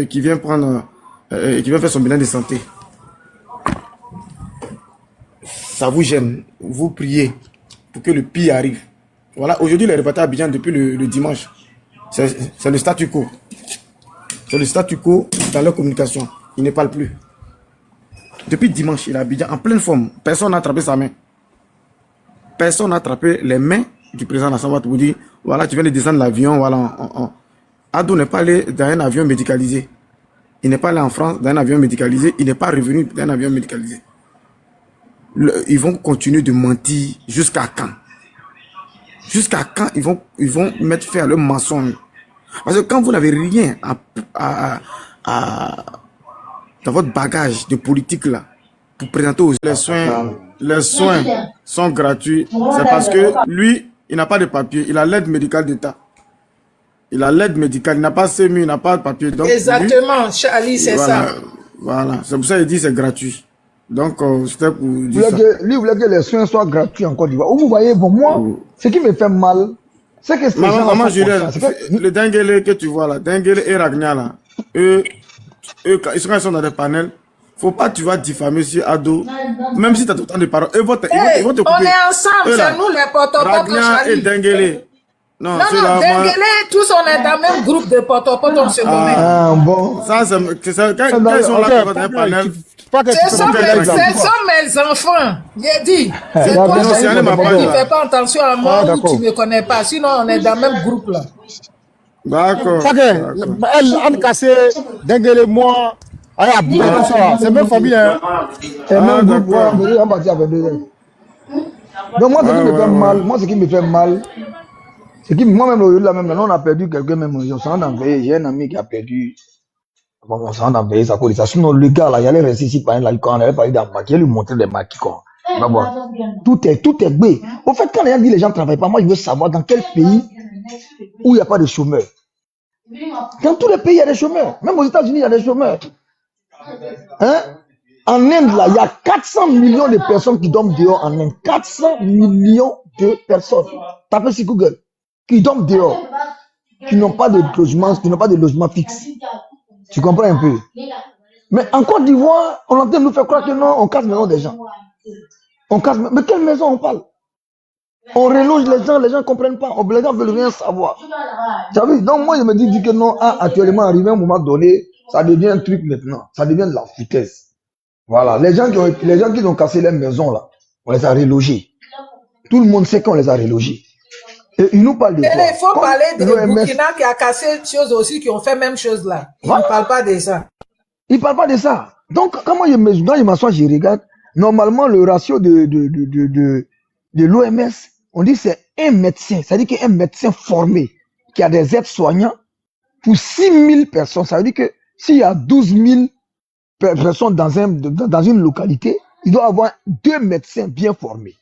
qui vient faire son bilan de santé. Ça vous gêne, vous priez pour que le pire arrive. Voilà, aujourd'hui, il est reparti à Abidjan depuis le dimanche. C'est le statu quo. C'est le statu quo dans leur communication. Il ne parle plus. Depuis dimanche, il est à Abidjan en pleine forme. Personne n'a attrapé sa main. Personne n'a attrapé les mains du président Alassane Ouattara pour dire voilà, tu viens de descendre l'avion. Voilà, Ado n'est pas allé dans un avion médicalisé. Il n'est pas allé en France dans un avion médicalisé. Il n'est pas revenu dans un avion médicalisé. Ils vont continuer de mentir jusqu'à quand? Jusqu'à quand ils vont mettre fin à leur mensonge? Parce que quand vous n'avez rien dans votre bagage de politique là, pour présenter aux les soins sont gratuits, c'est parce que lui, il n'a pas de papier, il a l'aide médicale d'État. Il a l'aide médicale, il n'a pas CMU, il n'a pas de papier. Donc exactement, lui, Charlie, c'est ça. Voilà, c'est pour ça qu'il dit c'est gratuit. Donc, c'était pour dire ça. Lui voulait que les soins soient gratuits en Côte d'Ivoire. Vous voyez, bon, moi, ce qui me fait mal, c'est que ces gens le Denguele que tu vois là, Denguele et Ragnar là, eux, ils sont dans des panels. Faut pas que tu vas diffamer sur Ado, même si tu as tout le temps de paroles. Ils vont te couper. On est ensemble, c'est nous les potos. Ragnar et Denguele. Non, Denguele, tous on est dans le même groupe de potos en ce moment. Ah, bon. Ça, c'est quand ils sont là dans des panels. Ce sont mes enfants, j'ai dit. C'est toi qui ne fais pas attention à moi ou tu ne me connais pas. Sinon, on est dans le même groupe là. D'accord. Elle a cassé Denguele, moi. C'est même famille. C'est même groupe. On va dire 22 ans. Donc, moi, ce qui me fait mal, c'est que moi-même, là, on a perdu quelqu'un, même. J'ai un ami qui a perdu. Bon, on s'en a veillé, ça cause ça. Sinon, le gars, là, il allait rester ici, quand on avait parlé d'un maquis, il lui montrer des maquis, quoi. Tout est bé. Au fait, quand les gens ne travaillent pas, moi, je veux savoir dans quel pays où il n'y a pas de chômeurs. Dans tous les pays, il y a des chômeurs. Même aux États-Unis, il y a des chômeurs. Hein? En Inde, là, il y a 400 millions de personnes qui dorment dehors en Inde. 400 millions de personnes. Tapez sur Google. Qui dorment dehors. Qui n'ont pas de logement fixe. Tu comprends un peu? Mais en Côte d'Ivoire, on est en train de nous faire croire que non, on casse les maisons des gens. Mais quelle maison on parle? On reloge les gens ne comprennent pas. Les gens ne veulent rien savoir. Tu as vu? Donc moi, je me dis que non, actuellement, arrivé à un moment donné, ça devient un truc maintenant. Ça devient de la foutaise. Voilà. Les gens qui ont cassé les maisons, là, on les a relogés. Tout le monde sait qu'on les a relogés. Et ils nous parlent de quoi? Il faut parler de Burkina qui a cassé des choses aussi, qui ont fait même chose là. Ils ne parlent pas de ça. Ils ne parlent pas de ça. Donc, quand je m'assois, je regarde, normalement, le ratio de l'OMS, on dit que c'est un médecin. Ça veut dire qu'un médecin formé qui a des aides-soignants pour 6000 personnes. Ça veut dire que s'il y a 12 000 personnes dans une localité, il doit avoir 2 médecins bien formés.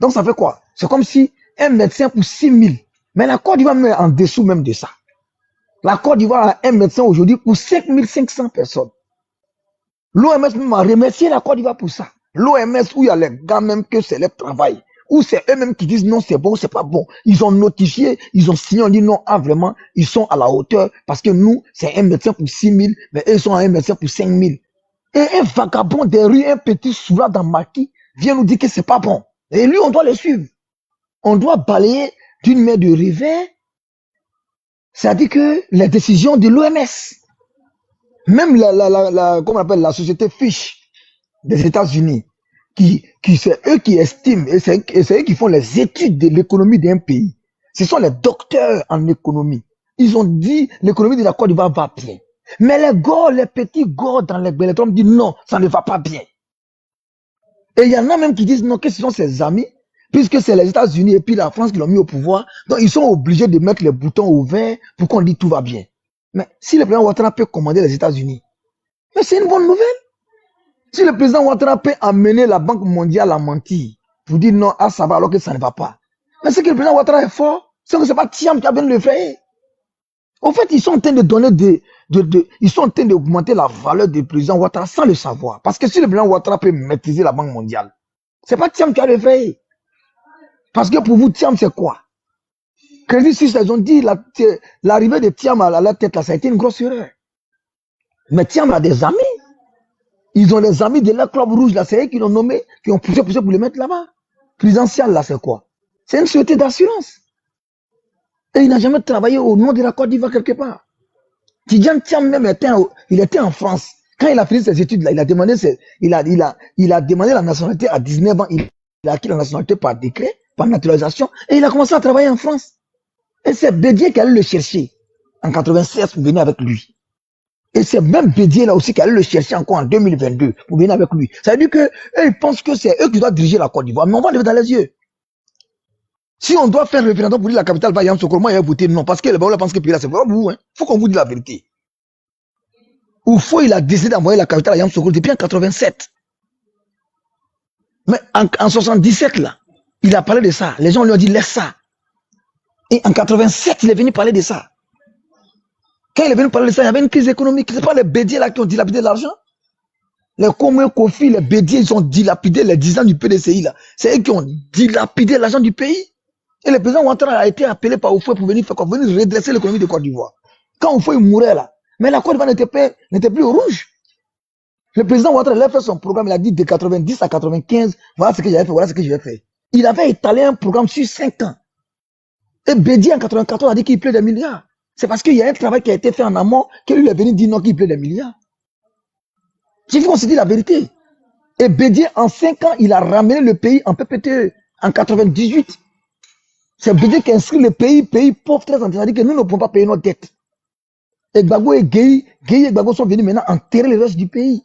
Donc, ça fait quoi? C'est comme si un médecin pour 6000. Mais la Côte d'Ivoire met en dessous même de ça. La Côte d'Ivoire a un médecin aujourd'hui pour 5500 personnes. L'OMS m'a remercié la Côte d'Ivoire pour ça. L'OMS, où il y a les gars même que c'est leur travail. Où c'est eux-mêmes qui disent non, c'est bon, c'est pas bon. Ils ont notifié, ils ont signé, on dit non, vraiment, ils sont à la hauteur. Parce que nous, c'est un médecin pour 6000, mais eux sont un médecin pour 5000. Et un vagabond des rues, un petit soulard dans Maquis, vient nous dire que c'est pas bon. Et lui, on doit le suivre. On doit balayer d'une main de revers. C'est-à-dire que les décisions de l'OMS, même comment on appelle, la société Fish des États-Unis, c'est eux qui estiment, et c'est eux qui font les études de l'économie d'un pays. Ce sont les docteurs en économie. Ils ont dit l'économie de la Côte d'Ivoire va bien. Mais les petits gars dans les Bélétrons disent non, ça ne va pas bien. Et il y en a même qui disent non, que ce sont ses amis, puisque c'est les États-Unis et puis la France qui l'ont mis au pouvoir. Donc ils sont obligés de mettre les boutons ouverts pour qu'on dise tout va bien. Mais si le président Ouattara peut commander les États-Unis, mais c'est une bonne nouvelle. Si le président Ouattara peut amener la Banque mondiale à mentir pour dire non, ça va alors que ça ne va pas. Mais c'est que le président Ouattara est fort, c'est que ce n'est pas Thiam qui a bien le faire. En fait, ils sont en train de donner ils sont en train d'augmenter la valeur du président Ouattara sans le savoir. Parce que si le président Ouattara peut maîtriser la Banque mondiale, ce n'est pas Thiam qui a le faire. Parce que pour vous, Thiam, c'est quoi? Crédit Suisse, ils ont dit l'arrivée de Thiam à la tête, là, ça a été une grosse erreur. Mais Thiam a des amis. Ils ont des amis de la Club Rouge, là, c'est eux qui l'ont nommé, qui ont poussé pour le mettre là-bas. Présidentiel, là, c'est quoi? C'est une société d'assurance. Et il n'a jamais travaillé au nom de la Côte d'Ivoire quelque part. Tidjane Thiam même il était en France. Quand il a fini ses études, là, il a demandé la nationalité à 19 ans. Il a acquis la nationalité par décret, par naturalisation, et il a commencé à travailler en France. Et c'est Bédier qui allait le chercher en 96 pour venir avec lui. Et c'est même Bédier là aussi qui allait le chercher encore en 2022 pour venir avec lui. Ça veut dire qu'eux, ils pensent que c'est eux qui doivent diriger la Côte d'Ivoire. Mais on va le voir dans les yeux. Si on doit faire un référendum pour dire la capitale va Yamoussoukro, moi, il va voter non. Parce que les Baoula pensent que là, c'est pas vous. Il faut qu'on vous dise la vérité. Oufo, il a décidé d'envoyer la capitale à Yamoussoukro depuis en 87. Mais en 77, là, il a parlé de ça. Les gens lui ont dit, laisse ça. Et en 87, il est venu parler de ça. Quand il est venu parler de ça, il y avait une crise économique. Ce n'est pas les Bédiers là qui ont dilapidé l'argent. Les Koumé Kofi, les Bédiers, ils ont dilapidé les 10 ans du PDCI là. C'est eux qui ont dilapidé l'argent du pays. Et le président Ouattara a été appelé par Oufoué pour venir faire quoi? Venir redresser l'économie de Côte d'Ivoire. Quand Oufoué mourait là, mais la Côte d'Ivoire n'était plus au rouge. Le président Ouattara, il a fait son programme, il a dit de 90 à 95, voilà ce que j'avais fait, voilà ce que je vais faire. Il avait étalé un programme sur 5 ans. Et Bédier en 94 a dit qu'il pleut des milliards. C'est parce qu'il y a un travail qui a été fait en amont que lui est venu dire non qu'il pleut des milliards. J'ai vu qu'on se dit la vérité. Et Bédier, en 5 ans, il a ramené le pays en PPTE en 98. C'est Bédier qui inscrit le pays pauvre très intéressant. C'est-à-dire que nous ne pouvons pas payer nos dettes. Et Gbagbo et Gueye et Gbagbo sont venus maintenant enterrer le reste du pays.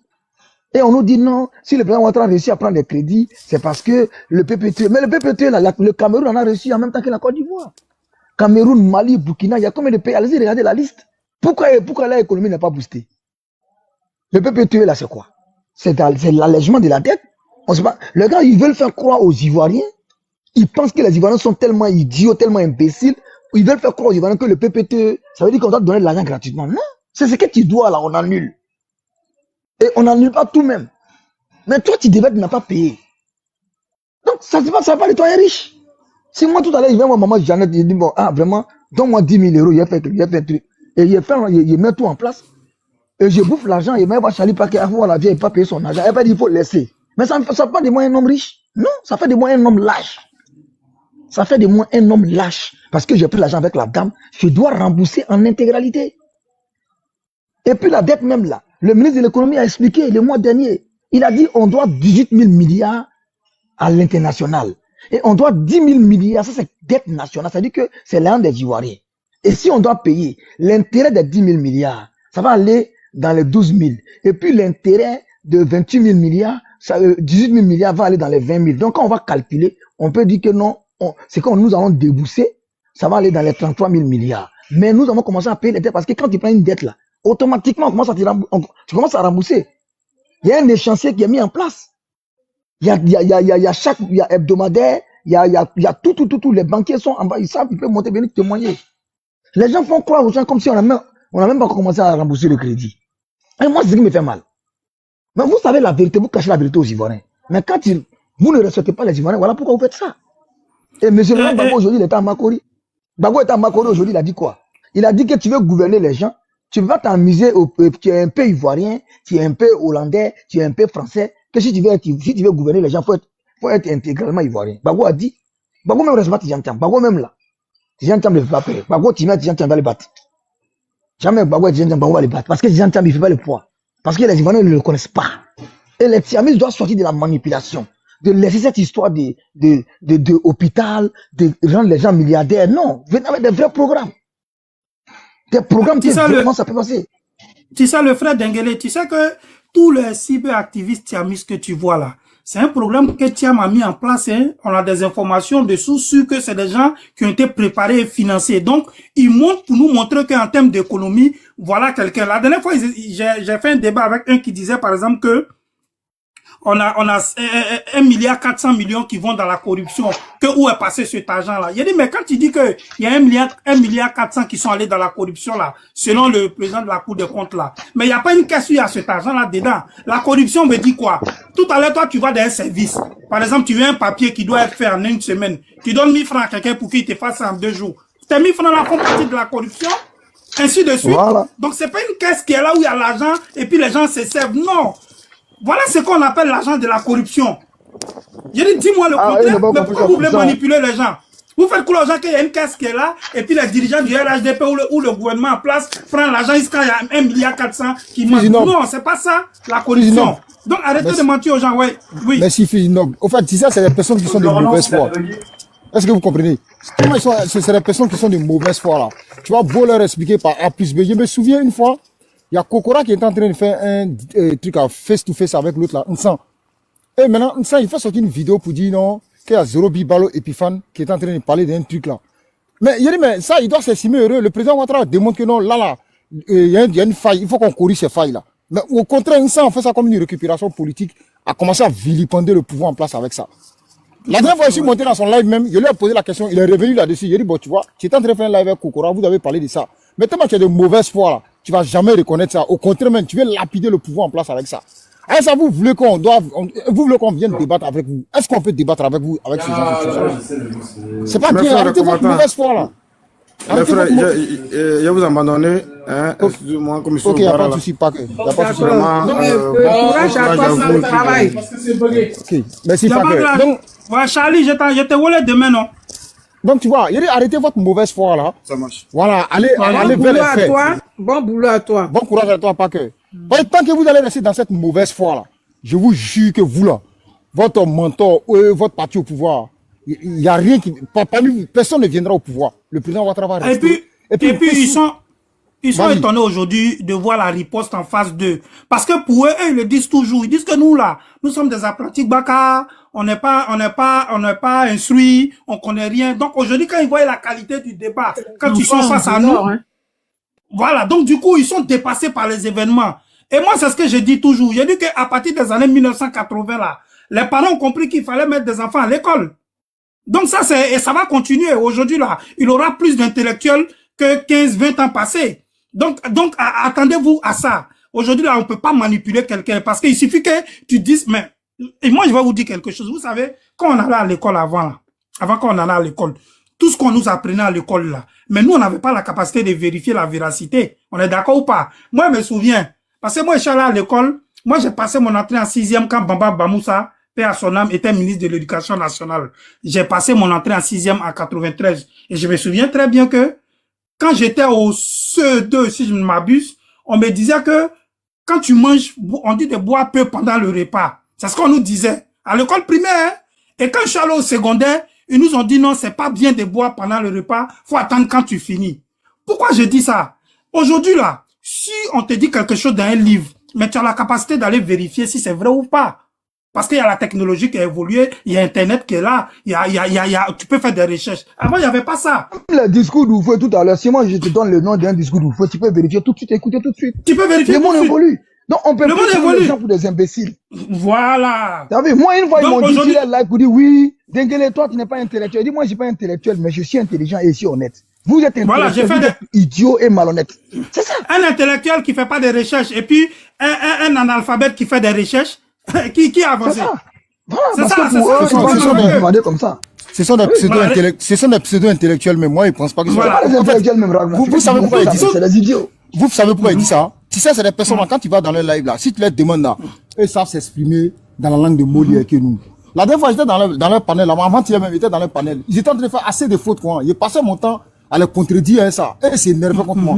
Et on nous dit non, si le président Ouattara a réussi à prendre des crédits, c'est parce que le PPTE, mais le PPTE, là, le Cameroun en a reçu en même temps que la Côte d'Ivoire. Cameroun, Mali, Burkina, il y a combien de pays? Allez-y, regardez la liste. Pourquoi l'économie n'est pas boostée? Le PPTE, là, c'est quoi? C'est l'allègement de la dette. On sait pas. Les gars, ils veulent faire croire aux Ivoiriens. Ils pensent que les Ivoiriens sont tellement idiots, tellement imbéciles. Ils veulent faire croire aux Ivoiriens que le PPTE, ça veut dire qu'on doit donner de l'argent gratuitement. Non, c'est ce que tu dois là, on annule. Et on n'annule pas tout même. Mais toi, tu devais n'as pas payé. Donc, ça ne va pas de toi un riche. Si moi, tout à l'heure, je viens voir maman Jeannette, je dis, bon, vraiment, donne-moi 10 000 euros, il a fait un truc. Et il met tout en place. Et je bouffe l'argent, et même Charlie Paquet, avant la vieille, il n'a pas payé son argent. Elle va dire, il faut laisser. Mais ça ne fait pas de moi un homme riche. Non, ça fait de moi un homme lâche. Ça fait de moi un homme lâche. Parce que j'ai pris l'argent avec la dame, je dois rembourser en intégralité. Et puis la dette même là, le ministre de l'économie a expliqué le mois dernier, il a dit on doit 18 000 milliards à l'international. Et on doit 10 000 milliards, ça c'est dette nationale, ça veut dire que c'est l'argent des Ivoiriens. Et si on doit payer l'intérêt des 10 000 milliards, ça va aller dans les 12 000. Et puis l'intérêt de 28 000 milliards, 18 000 milliards va aller dans les 20 000. Donc quand on va calculer, on peut dire que non, c'est quand nous allons débourser, ça va aller dans les 33 000 milliards. Mais nous avons commencé à payer les dettes parce que quand tu prends une dette là, automatiquement tu commences à rembourser. Il y a un échéancier qui est mis en place. Il y a hebdomadaire, il y a tout, les banquiers sont en bas, ils savent, ils peuvent monter, venir témoigner. Les gens font croire aux gens comme si on n'a même pas commencé à rembourser le crédit. Et moi, c'est ce qui me fait mal. Mais vous savez la vérité, vous cachez la vérité aux Ivoiriens. Mais quand vous ne respectez pas les Ivoiriens, voilà pourquoi vous faites ça. Et M. Gbagbo aujourd'hui, il est à Makori. Gbagbo est à Makori aujourd'hui, il a dit quoi? Il a dit que tu veux gouverner les gens, tu vas t'amuser, tu es un peu ivoirien, tu es un peu hollandais, tu es un peu français, que si tu veux gouverner les gens, faut être intégralement ivoirien. Gbagbo a dit, Gbagbo même ne respecte pas Tidjane Thiam, Gbagbo même là. Tidjane Thiam ne fait pas payer. Gbagbo, tu mets Tidjane Thiam va les battre. Jamais Gbagbo et Tidjane Thiam va les battre. Parce que Tidjane Thiam ne fait pas le poids. Parce que les Ivoiriens ne le connaissent pas. Et les Thiamis doivent sortir de la manipulation. De laisser cette histoire de hôpital, de rendre les gens milliardaires. Non, venez avec des vrais programmes. Des programmes qui vraiment ça peut passer. Tu sais, le frère Dengele, tu sais que tous les cyberactivistes Thiamis que tu vois là, c'est un programme que Thiam a mis en place. Hein. On a des informations dessous sur que c'est des gens qui ont été préparés et financés. Donc, ils montrent pour nous montrer qu'en termes d'économie, voilà quelqu'un. La dernière fois, j'ai fait un débat avec un qui disait, par exemple, que on a 1,4 milliard qui vont dans la corruption. Que où est passé cet argent-là? Il a dit, mais quand tu dis que il y a 1,4 milliard qui sont allés dans la corruption là, selon le président de la Cour des comptes là. Mais il n'y a pas une caisse où il y a cet argent-là dedans. La corruption veut dire quoi? Tout à l'heure, toi, tu vas dans un service. Par exemple, tu veux un papier qui doit être fait en une semaine. Tu donnes 1000 francs à quelqu'un pour qu'il te fasse ça en 2 jours. Tes 1000 francs là font partie de la corruption. Ainsi de suite. Voilà. Donc, c'est pas une caisse qui est là où il y a l'argent et puis les gens se servent. Non. Voilà ce qu'on appelle l'argent de la corruption. J'ai dit, dis-moi le contraire, mais pourquoi vous voulez manipuler les gens? Vous faites croire aux gens qu'il y a une caisse qui est là, et puis les dirigeants du RHDP ou le gouvernement en place prennent l'argent jusqu'à 1,4 milliard qui manque. Non, c'est pas ça, la corruption. Donc arrêtez de mentir aux gens, ouais. Oui. Merci, Fizinog. Au fait, ça, c'est des personnes qui sont de mauvaise foi. Est-ce que vous comprenez? C'est des personnes qui sont de mauvaise foi, là. Tu vas beau leur expliquer par A plus B. Je me souviens une fois, il y a Kokora qui est en train de faire un truc à face-to-face avec l'autre là, Nsan. Et maintenant, Nsan, il fait sortir une vidéo pour dire non, qu'il y a Zoro Bibalo Epiphan qui est en train de parler d'un truc là. Mais il dit, mais ça, il doit s'estimer heureux. Le président Ouattara démontre que non, là, il y a une faille, il faut qu'on corrige ces failles là. Mais au contraire, Nsan, on fait ça comme une récupération politique, a commencé à vilipender le pouvoir en place avec ça. La dernière fois, je suis monté dans son live même, je lui ai posé la question, il est revenu là-dessus, il a dit, bon, tu vois, tu es en train de faire un live avec Kokora, vous avez parlé de ça. Mais tellement tu as de mauvaise foi là, tu vas jamais reconnaître ça. Au contraire, même, tu veux lapider le pouvoir en place avec ça. Alors ça, vous voulez qu'on vienne débattre avec vous. Est-ce qu'on peut débattre avec vous, avec ces gens? C'est pas bien, arrêtez votre mauvaise foi là. Les frères, je vais vous abandonner. Hein, excusez-moi, comme ok, il n'y a pas de souci, pas que. Il n'y a pas de souci. Courage à toi, c'est le travail. Ok, merci, pas que. Donc, ouais, Charlie, je te relève demain, non? Donc, tu vois, arrêtez votre mauvaise foi là. Ça marche. Voilà, allez vers les faits. Bon boulot à toi. Bon courage à toi, pas que. Tant que vous allez rester dans cette mauvaise foi là, je vous jure que vous là, votre mentor, votre parti au pouvoir, il n'y a rien qui. Personne ne viendra au pouvoir. Le président Ouattara va rester. Et puis ils sont étonnés aujourd'hui de voir la riposte en phase 2. Parce que pour eux, ils le disent toujours. Ils disent que nous là, nous sommes des apprentis baka, on n'est pas instruits, on connaît rien. Donc aujourd'hui, quand ils voient la qualité du débat, quand ils sont face à nous, voilà. Donc du coup, ils sont dépassés par les événements. Et moi, c'est ce que je dis toujours. J'ai dit qu'à partir des années 1980 là, les parents ont compris qu'il fallait mettre des enfants à l'école. Donc ça ça va continuer. Aujourd'hui là, il aura plus d'intellectuels que 15-20 ans passés. Donc attendez-vous à ça. Aujourd'hui là, on peut pas manipuler quelqu'un parce qu'il suffit que tu dises, mais, et moi je vais vous dire quelque chose. Vous savez, quand on allait à l'école avant qu'on allait à l'école, tout ce qu'on nous apprenait à l'école là, mais nous on n'avait pas la capacité de vérifier la véracité. On est d'accord ou pas? Moi je me souviens, parce que moi je suis allé à l'école, moi j'ai passé mon entrée en 6e quand Bamba Bamoussa paix à son âme, était ministre de l'Éducation nationale. J'ai passé mon entrée en 6e en 93. Et je me souviens très bien que quand j'étais au CE2, si je ne m'abuse, on me disait que quand tu manges, on dit de boire peu pendant le repas. C'est ce qu'on nous disait à l'école primaire. Hein? Et quand je suis allé au secondaire, ils nous ont dit non, c'est pas bien de boire pendant le repas, faut attendre quand tu finis. Pourquoi je dis ça? Aujourd'hui là, si on te dit quelque chose dans un livre, mais tu as la capacité d'aller vérifier si c'est vrai ou pas. Parce qu'il y a la technologie qui a évolué, il y a Internet qui est là, tu peux faire des recherches. Avant, il n'y avait pas ça. Le discours d'Oufoué tout à l'heure, si moi je te donne le nom d'un discours d'Oufoué, tu peux vérifier tout de suite, écouter tout de suite. Tu peux vérifier tout de suite. Le monde évolue. Donc on peut le plus prendre les gens pour des imbéciles. Voilà. T'as vu, moi une fois ils m'ont dit sur la live pour dire oui, Dengele, toi tu n'es pas intellectuel. Je dis moi je suis pas intellectuel, mais je suis intelligent et je suis honnête. Vous êtes intellectuel, vous êtes idiot et malhonnête. C'est ça. Un intellectuel qui fait pas de recherches et puis un analphabète qui fait des recherches, qui a avancé. C'est ça. Ce sont des pseudo-intellectuels, mais moi, ils pensent pas que vous savez pourquoi ils disent ça? C'est des idiots. Vous savez pourquoi ils disent ça? Tu sais, c'est des personnes, quand tu vas dans le live là, si tu leur demandes là, eux savent s'exprimer dans la langue de Molière que nous. La dernière fois, j'étais dans leur panel, avant-hier même, j'étais dans leur panel. Ils étaient en train de faire assez de fautes, quoi. J'ai passé mon temps à les contredire, ça. Et c'est énervé contre moi.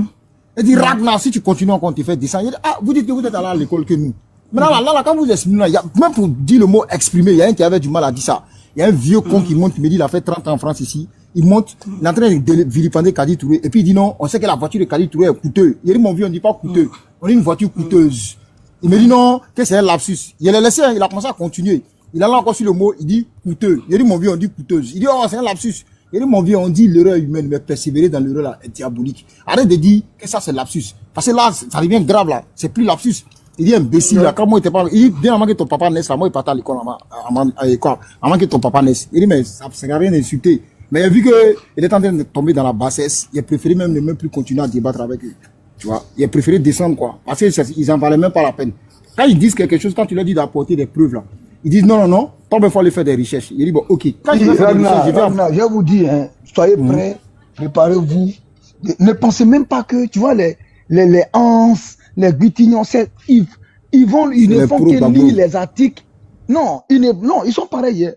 Ils disent, Ragnar, si tu continues encore, tu fais descendre. Il dit, ah, vous dites que vous êtes allé à l'école que nous. Maintenant, là, quand vous exprimez, même pour dire le mot exprimer, il y a un qui avait du mal à dire ça. Il y a un vieux con qui monte, qui me dit, il a fait 30 ans en France ici. Il monte, il est en train de vilipender Kadi Touré. Et puis il dit non, on sait que la voiture de Kadi Touré est coûteuse. Il dit, mon vieux, on dit pas coûteux. On dit une voiture coûteuse. Il me dit non, que c'est un lapsus. Il l'a laissé, il a commencé à continuer. Il a là encore sur le mot, il dit coûteux. Il dit, mon vieux, on dit coûteuse. Il dit, oh, c'est un lapsus. Il dit, mon vieux, on dit l'erreur humaine, mais persévérer dans l'erreur là est diabolique. Arrête de dire que ça c'est lapsus. Parce que là, ça devient grave là. C'est plus lapsus. Il dit imbécile là, quand moi il était pas, il dit bien avant que ton papa naisse là, moi il partait à l'école avant que ton papa naisse. Il dit mais ça n'a rien d'insulté. Mais vu que il est en train de tomber dans la bassesse, il a préféré même ne même plus continuer à débattre avec eux. Tu vois, il a préféré descendre quoi, parce qu'ils en valaient même pas la peine. Quand ils disent quelque chose, quand tu leur dis d'apporter des preuves là, ils disent non, tant il faut aller faire des recherches. Il dit bon ok. Quand je vais faire des recherches, je vous dis, hein, soyez prêts, préparez-vous. Ne pensez même pas que tu vois les Hans, les Guitignons, ils ne font que lire les articles. Non, ils sont pareils. Hein.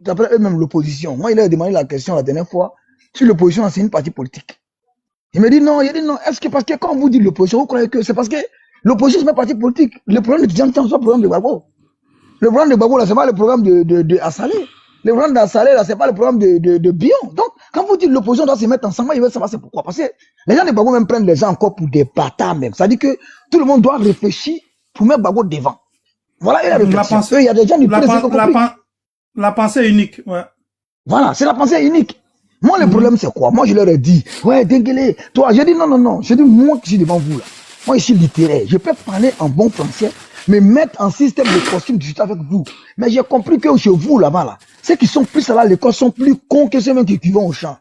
D'après eux-mêmes, l'opposition. Moi, il leur a demandé la question la dernière fois si l'opposition c'est une partie politique. Il me dit non, est-ce que parce que quand on vous dit l'opposition, vous croyez que c'est parce que l'opposition c'est une partie politique. Le problème de Tiam, c'est le problème de Gbagbo. Le problème de Gbagbo, là, c'est pas le problème de Assalé. Le problème d'Assalé, là, c'est pas le problème de Bion. Donc, quand vous dites l'opposition doit se mettre ensemble, il veut savoir c'est pourquoi. Parce que les gens de Gbagbo même prennent les gens encore pour des bâtards même. Ça dit que tout le monde doit réfléchir pour mettre Gbagbo devant. Voilà, il y a des gens du la pensée unique, ouais. Voilà, c'est la pensée unique. Moi, le problème, c'est quoi? Moi, je leur ai dit, ouais, Dengele, toi, j'ai dit non. J'ai dit, moi qui suis devant vous, là. Moi, je suis littéraire. Je peux parler en bon français, mais mettre en système de costume du avec vous. Mais j'ai compris que chez vous, là-bas, là, ceux qui sont plus à l'école sont plus cons que ceux qui vont au champ.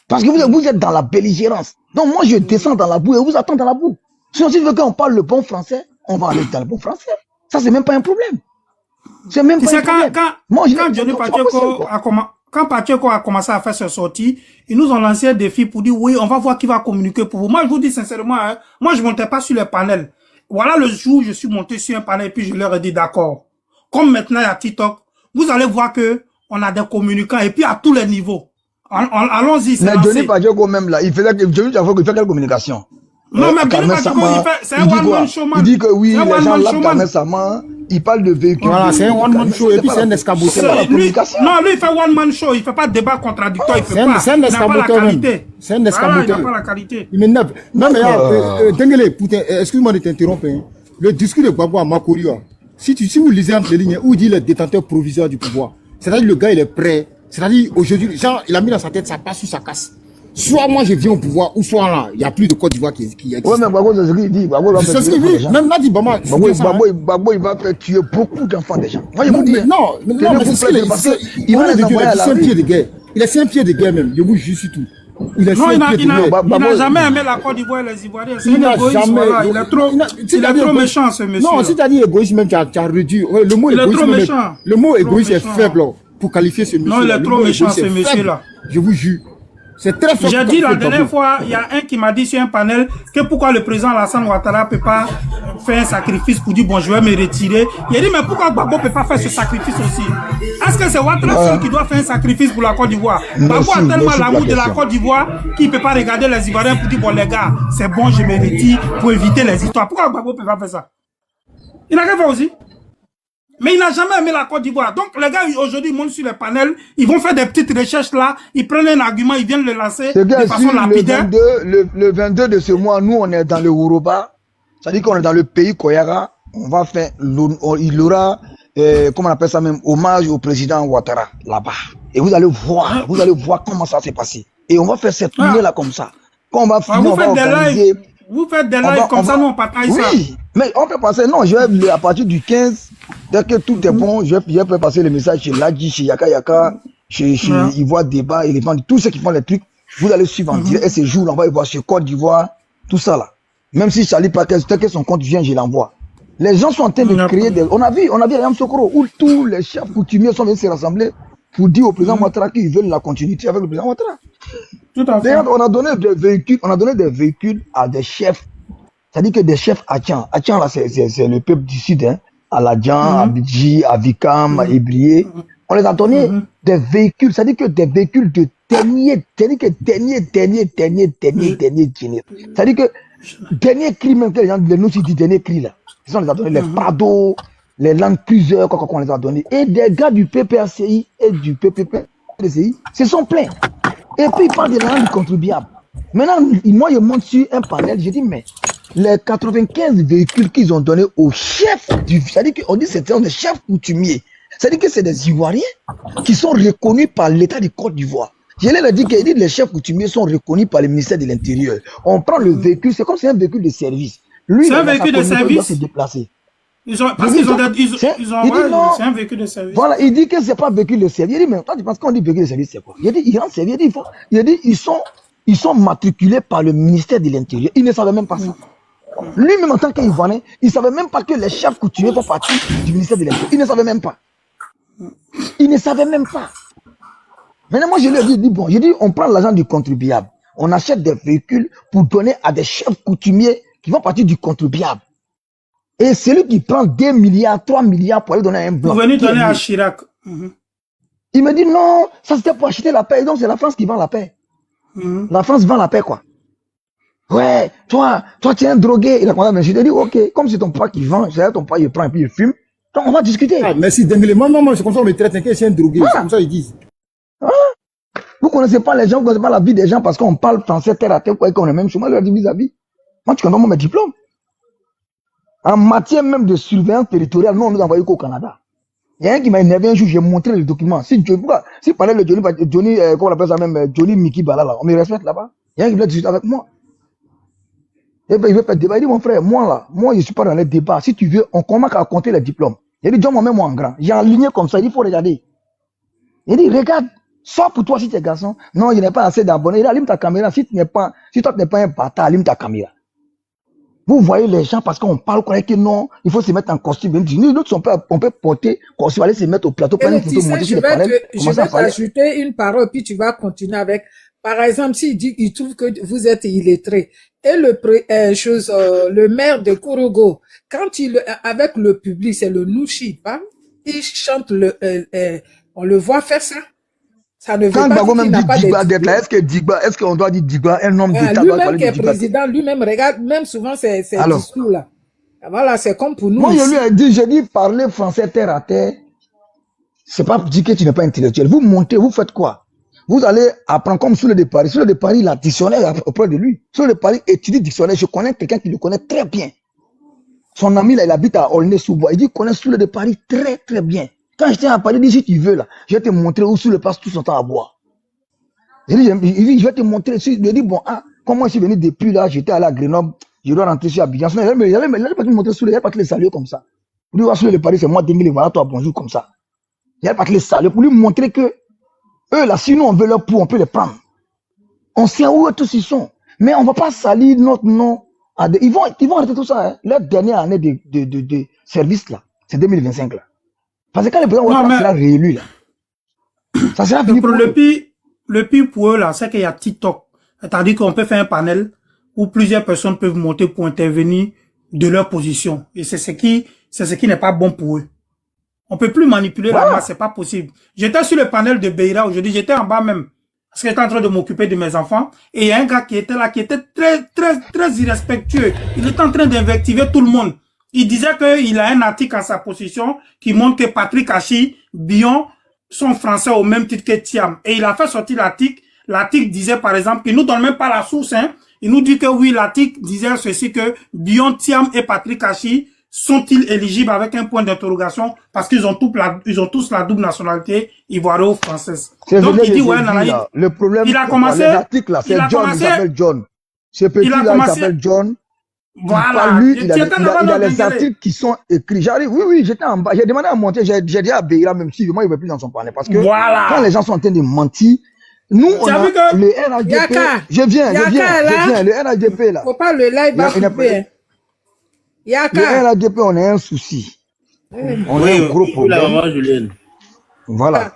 Parce que vous êtes dans la belligérance. Donc, moi, je descends dans la boue et vous attends dans la boue. Sinon, si on parle le bon français, on va aller dans le bon français. Ça, c'est même pas un problème. C'est même pas un problème. Quand Johnny Pacheco a commencé à faire ses sorties, ils nous ont lancé un défi pour dire oui, on va voir qui va communiquer pour vous. Moi, je vous dis sincèrement, hein, moi, je montais pas sur les panels. Voilà le jour où je suis monté sur un panel et puis je leur ai dit d'accord. Comme maintenant il y a TikTok, vous allez voir que on a des communicants et puis à tous les niveaux. Allons-y. Mais Johnny Pacheco même là, il fait quelle communication? Non, mais Johnny Pacheco, c'est un one-man showman. Il dit que oui, les gens là, Carmen Sama, il parle de véhicules. Voilà, c'est un one-man show et puis c'est un escaboteur. Non, lui, il fait one-man show, il fait pas de débat contradictoire, il fait pas. C'est un escaboteur même. C'est un escaboteur. Il n'a pas la qualité. Il m'énerve. Non, mais Dengele, excuse-moi de t'interrompre. Le discours de Gbagbo à Makori, si vous lisez entre les lignes, où il dit le détenteur provisoire du pouvoir, c'est-à-dire le gars il est prêt, c'est-à-dire aujourd'hui, genre, il a mis dans sa tête, ça passe ou ça casse. Soit moi je viens au pouvoir, ou soit là, il n'y a plus de Côte d'Ivoire qui existe. Ouais, mais Gbagbo, c'est ce qu'il dit. C'est ce qu'il dit. Même Nadi Bama. Gbagbo, il va faire tuer beaucoup d'enfants déjà. Moi, je vous dis. Non, mais c'est ce qu'il est. Il va les envoyer à la rue. Il est un pied de guerre même. Je vous jure sur tout. Il n'a jamais aimé la Côte d'Ivoire et les Ivoiriens. C'est un égoïste, voilà. Il est trop méchant, ce monsieur. Non, si tu as dit égoïste même, tu as réduit. Le mot égoïste. Le mot égoïste est faible pour qualifier ce monsieur. Non, il est trop méchant, ce monsieur-là. Je vous jure. C'est très fort. J'ai dit la dernière fois, il y a un qui m'a dit sur un panel que pourquoi le président Alassane Ouattara ne peut pas faire un sacrifice pour dire bon, je vais me retirer. Il a dit mais pourquoi Gbagbo ne peut pas faire ce sacrifice aussi? Est-ce que c'est Ouattara seul qui doit faire un sacrifice pour la Côte d'Ivoire? Gbagbo a tellement l'amour de la Côte d'Ivoire qu'il ne peut pas regarder les Ivoiriens pour dire bon les gars, c'est bon, je me retire pour éviter les histoires. Pourquoi Gbagbo ne peut pas faire ça? Il n'a qu'à faire aussi. Mais il n'a jamais aimé la Côte d'Ivoire. Donc, les gars, aujourd'hui, ils montent sur les panels, ils vont faire des petites recherches là, ils prennent un argument, ils viennent le lancer de façon lapidaire. Le 22 de ce mois, nous, on est dans le Woroba. C'est-à-dire qu'on est dans le pays Koyara. On va faire, il aura, comment on appelle ça même, hommage au président Ouattara, là-bas. Et vous allez voir comment ça s'est passé. Et on va faire cette tournée là comme ça. Quand on va finir, on va organiser. Vous faites des lives comme ça, nous on partage ça. Oui, mais on peut passer, non, à partir du 15, dès que tout est bon, je vais passer le message chez Ladji, chez Yaka Yaka, chez Ivoire Débat, Éléphant, tous ceux qui font les trucs, vous allez suivre en direct, et ces jours, on va y voir sur Côte d'Ivoire, tout ça là. Même si Charlie Paquet, dès que son compte vient, je l'envoie. Les gens sont en train de créer des... On a vu Ayam Sokoro, où tous les chefs coutumiers sont venus se rassembler pour dire au président Ouattara qu'ils veulent la continuité avec le président Ouattara. Tout à fait. On a donné des véhicules à des chefs. C'est-à-dire que des chefs Atchan. Atchan, là, c'est le peuple du Sud, hein. À Ladjan, à Bidji, à Vikam, à Ébrié. On les a donné des véhicules. C'est-à-dire que des véhicules de dernier. C'est-à-dire que dernier. C'est-à-dire que dernier cri, même que les gens, nous, ils disent dernier cri, là. Ils ont les a donné les Prado, les Land Cruiser, quoi qu'on les a donné. Et des gars du PPACI et du PPPCI se sont plaints. Et puis, ils parlent de l'argent du contribuable. Maintenant, moi, je monte sur un panel, je dis, mais les 95 véhicules qu'ils ont donnés aux chefs c'est-à-dire qu'on dit que c'est des chefs coutumiers. C'est-à-dire que c'est des Ivoiriens qui sont reconnus par l'État de Côte d'Ivoire. Je leur ai dit que les chefs coutumiers sont reconnus par le ministère de l'Intérieur. On prend le véhicule, c'est comme si c'est un véhicule de service. Lui, c'est un véhicule de service. Il doit se déplacer. C'est un véhicule de service. Voilà, il dit que c'est pas un véhicule de service. Il dit, mais toi, tu penses qu'on dit véhicule de service, c'est quoi? Il dit, il rend service. Il dit, ils sont matriculés par le ministère de l'Intérieur. Il ne savait même pas ça. Lui-même, en tant qu'Ivoirien, il ne savait même pas que les chefs coutumiers font partie du ministère de l'Intérieur. Il ne savait même pas. Maintenant, moi, je lui ai dit, bon, on prend l'argent du contribuable. On achète des véhicules pour donner à des chefs coutumiers qui font partie du contribuable. Et c'est lui qui prend 2 milliards, 3 milliards pour aller donner à un blanc. Vous venez donner à Chirac. Il me dit non, ça c'était pour acheter la paix. Donc c'est la France qui vend la paix. La France vend la paix, quoi. Ouais, toi tu es un drogué. Il a commencé à me dire, je dis, ok, comme c'est ton papa qui vend, c'est ton papa il prend et puis il fume. Donc on va discuter. Ah, merci Dembélé. Moi, c'est comme ça on me traite, c'est un drogué. C'est comme ça ils disent. Vous connaissez pas les gens, vous connaissez pas la vie des gens parce qu'on parle français terre à terre, quoi, et qu'on est même sur moi, je leur dis vis-à-vis. Moi, tu connais mes diplômes. En matière même de surveillance territoriale, nous, on nous a envoyé qu'au Canada. Il y a un qui m'a énervé un jour, j'ai montré le document. Si parlait de Johnny, comment on appelle ça même, Johnny Mickey Balala, on me respecte là-bas. Il y a un qui voulait discuter avec moi. Et ben, il veut faire débat. Il dit, mon frère, moi, je suis pas dans les débats. Si tu veux, on commence à compter les diplômes. Il dit, John, moi, en grand. J'ai aligné comme ça, il faut regarder. Il dit, regarde, sors pour toi si tu es garçon. Non, il n'est pas assez d'abonnés. Il dit, allume ta caméra. Si toi, tu n'es pas un bâtard, allume ta caméra. Vous voyez les gens parce qu'on parle que non, il faut se mettre en costume. Nous, on peut porter costume, aller se mettre au plateau, prendre une photo, monter sur le panel. Je vais t'ajouter une parole, puis tu vas continuer avec. Par exemple, il trouve que vous êtes illettré. Et le maire de Kourougo, quand avec le public, c'est le Nouchi, il chante on le voit faire ça. Ça ne veut pas dire qu'il n'a pas est-ce qu'on doit dire Digba, un homme d'État lui-même qui est président, lui-même regarde, même souvent ces discours-là. Voilà, c'est comme pour nous. Moi, j'ai dit parler français terre à terre. C'est pas dire que tu n'es pas intellectuel. Vous montez, vous faites quoi? Vous allez apprendre comme Soule de Paris. Soule de Paris, il a dictionnaire auprès de lui. Soule de Paris étudie dictionnaire. Je connais quelqu'un qui le connaît très bien. Son ami, là, il habite à Aulnay-sous-Bois. Il dit qu'il connaît Soule de Paris très, très bien. Quand j'étais à Paris, il dit, si tu veux, là, je vais te montrer où Soule passe tout son temps à boire. Il dit, je vais te montrer. Il dit, bon, comment je suis venu depuis là, j'étais allé à Grenoble, je dois rentrer sur Abidjan. Il n'allait pas te montrer Soule, il n'allait pas te le saluer comme ça. Pour lui, voir Soule de Paris, c'est moi, Dembélé, voilà, toi, bonjour, comme ça. Il n'allait pas te le saluer pour lui montrer que eux, là, si nous, on veut leur pouls, on peut les prendre. On sait où eux tous ils sont. Mais on ne va pas salir notre nom. Ils vont arrêter tout ça. Hein. Leur dernière année de service, là, c'est 2025, là. Parce que quand le président Ouattara sera réélu, là, ça sera fini. le pire pour eux, là, c'est qu'il y a TikTok. C'est-à-dire qu'on peut faire un panel où plusieurs personnes peuvent monter pour intervenir de leur position. Et c'est ce qui n'est pas bon pour eux. On peut plus manipuler la masse, c'est pas possible. J'étais sur le panel de Beira aujourd'hui, j'étais en bas même. Parce que j'étais en train de m'occuper de mes enfants. Et il y a un gars qui était là, qui était très irrespectueux. Il était en train d'invectiver tout le monde. Il disait qu'il a un article à sa position qui montre que Patrick Hachi, Bion, sont français au même titre que Thiam. Et il a fait sortir l'article. L'article disait par exemple, il nous donne même pas la source, hein. Il nous dit que oui, l'article disait ceci, que Bion, Thiam et Patrick Hachi sont-ils éligibles avec un point d'interrogation parce qu'ils ont tous la double nationalité ivoiro-française. Donc il dit ouais, le problème, il a commencé, les articles là, c'est John, il s'appelle John. Ce petit là, il s'appelle John. Voilà. Lui, il a les articles qui sont écrits. J'arrive, oui, j'étais en bas. J'ai demandé à monter. J'ai dit à Beira, même si moi, il ne veut plus dans son panel. Parce que quand les gens sont en train de mentir, nous, on a le RHDP. Je viens. Le RHDP là. Faut pas le live va couper. Le RHDP, on a un souci. On a un gros problème. Voilà.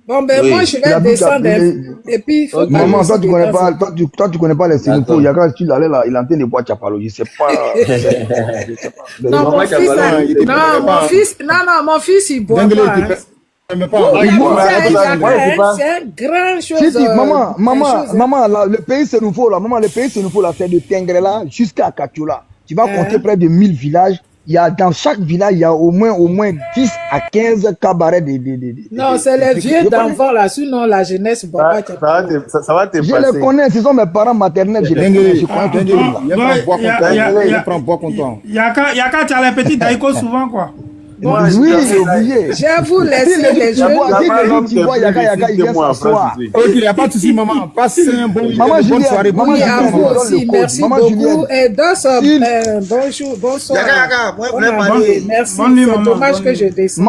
Bon, ben, moi, je vais descendre. Et puis, faut maman, toi, tu connais pas les Sénégalais. Il y a quand tu allais là, il est en train de boire Chapalo. Je sais pas. Non, mon fils, il boit pas. C'est un grand chose. Maman, le pays, c'est nouveau là. Maman, le pays, c'est nouveau là. C'est de Tengre là jusqu'à Katiola. Tu vas compter près de 1000 villages. Il y a, dans chaque village, il y a au moins 10 à 15 cabarets Non, c'est les vieux d'enfants là, sinon la jeunesse, ça va te passer. Je les connais, ce sont mes parents maternels. Je connais tout le monde. Yaka, tu as les petits daïko souvent, quoi. Bon, oui, oublié. J'avoue, laisser les jeunes. Tu vois, Yaka, il vient s'asseoir. Ok, il n'y a pas de souci, maman. Passe un bon soirée. Oui, à vous aussi. Merci beaucoup. Et bonsoir. Yaka, moi, merci. C'est dommage que je descende.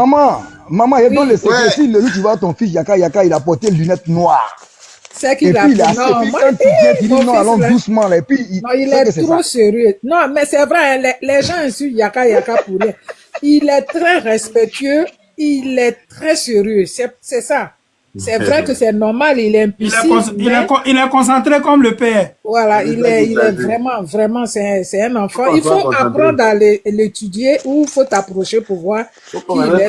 Maman, il donne le secret. Si le jour tu vois ton fils Yaka, il a porté lunettes noires. C'est qu'il a fait. Non, allons doucement. Et puis, il est trop sérieux. Non, mais c'est vrai, les gens insultent Yaka pour rien. Il est très respectueux, il est très sérieux, c'est ça. C'est vrai que c'est normal, il est impulsif. Il est concentré comme le père. Voilà, il est vraiment, c'est un enfant. Il faut apprendre à l'étudier ou il faut t'approcher pour voir qu'il est.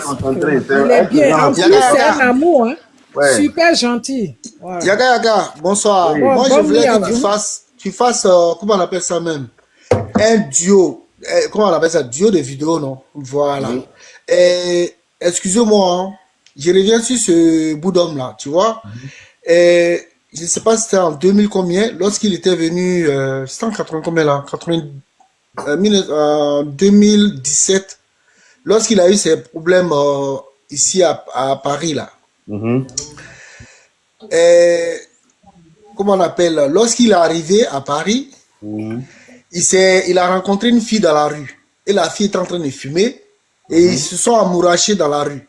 Il est bien. En plus, c'est un amour, hein. Ouais. Super gentil. Voilà. Yaka, bonsoir. Moi, je voulais que tu fasses, comment on appelle ça même? Un duo. Comment on appelle ça? Duo de vidéos, non? Voilà. Excusez-moi, hein, je reviens sur ce bout d'homme là, tu vois. Je ne sais pas si c'était en 2000 combien, lorsqu'il était venu, c'était en 80 combien là? 2017, lorsqu'il a eu ses problèmes ici à Paris là. Comment on appelle? Lorsqu'il est arrivé à Paris, il a rencontré une fille dans la rue. Et la fille est en train de fumer. Et ils se sont amourachés dans la rue.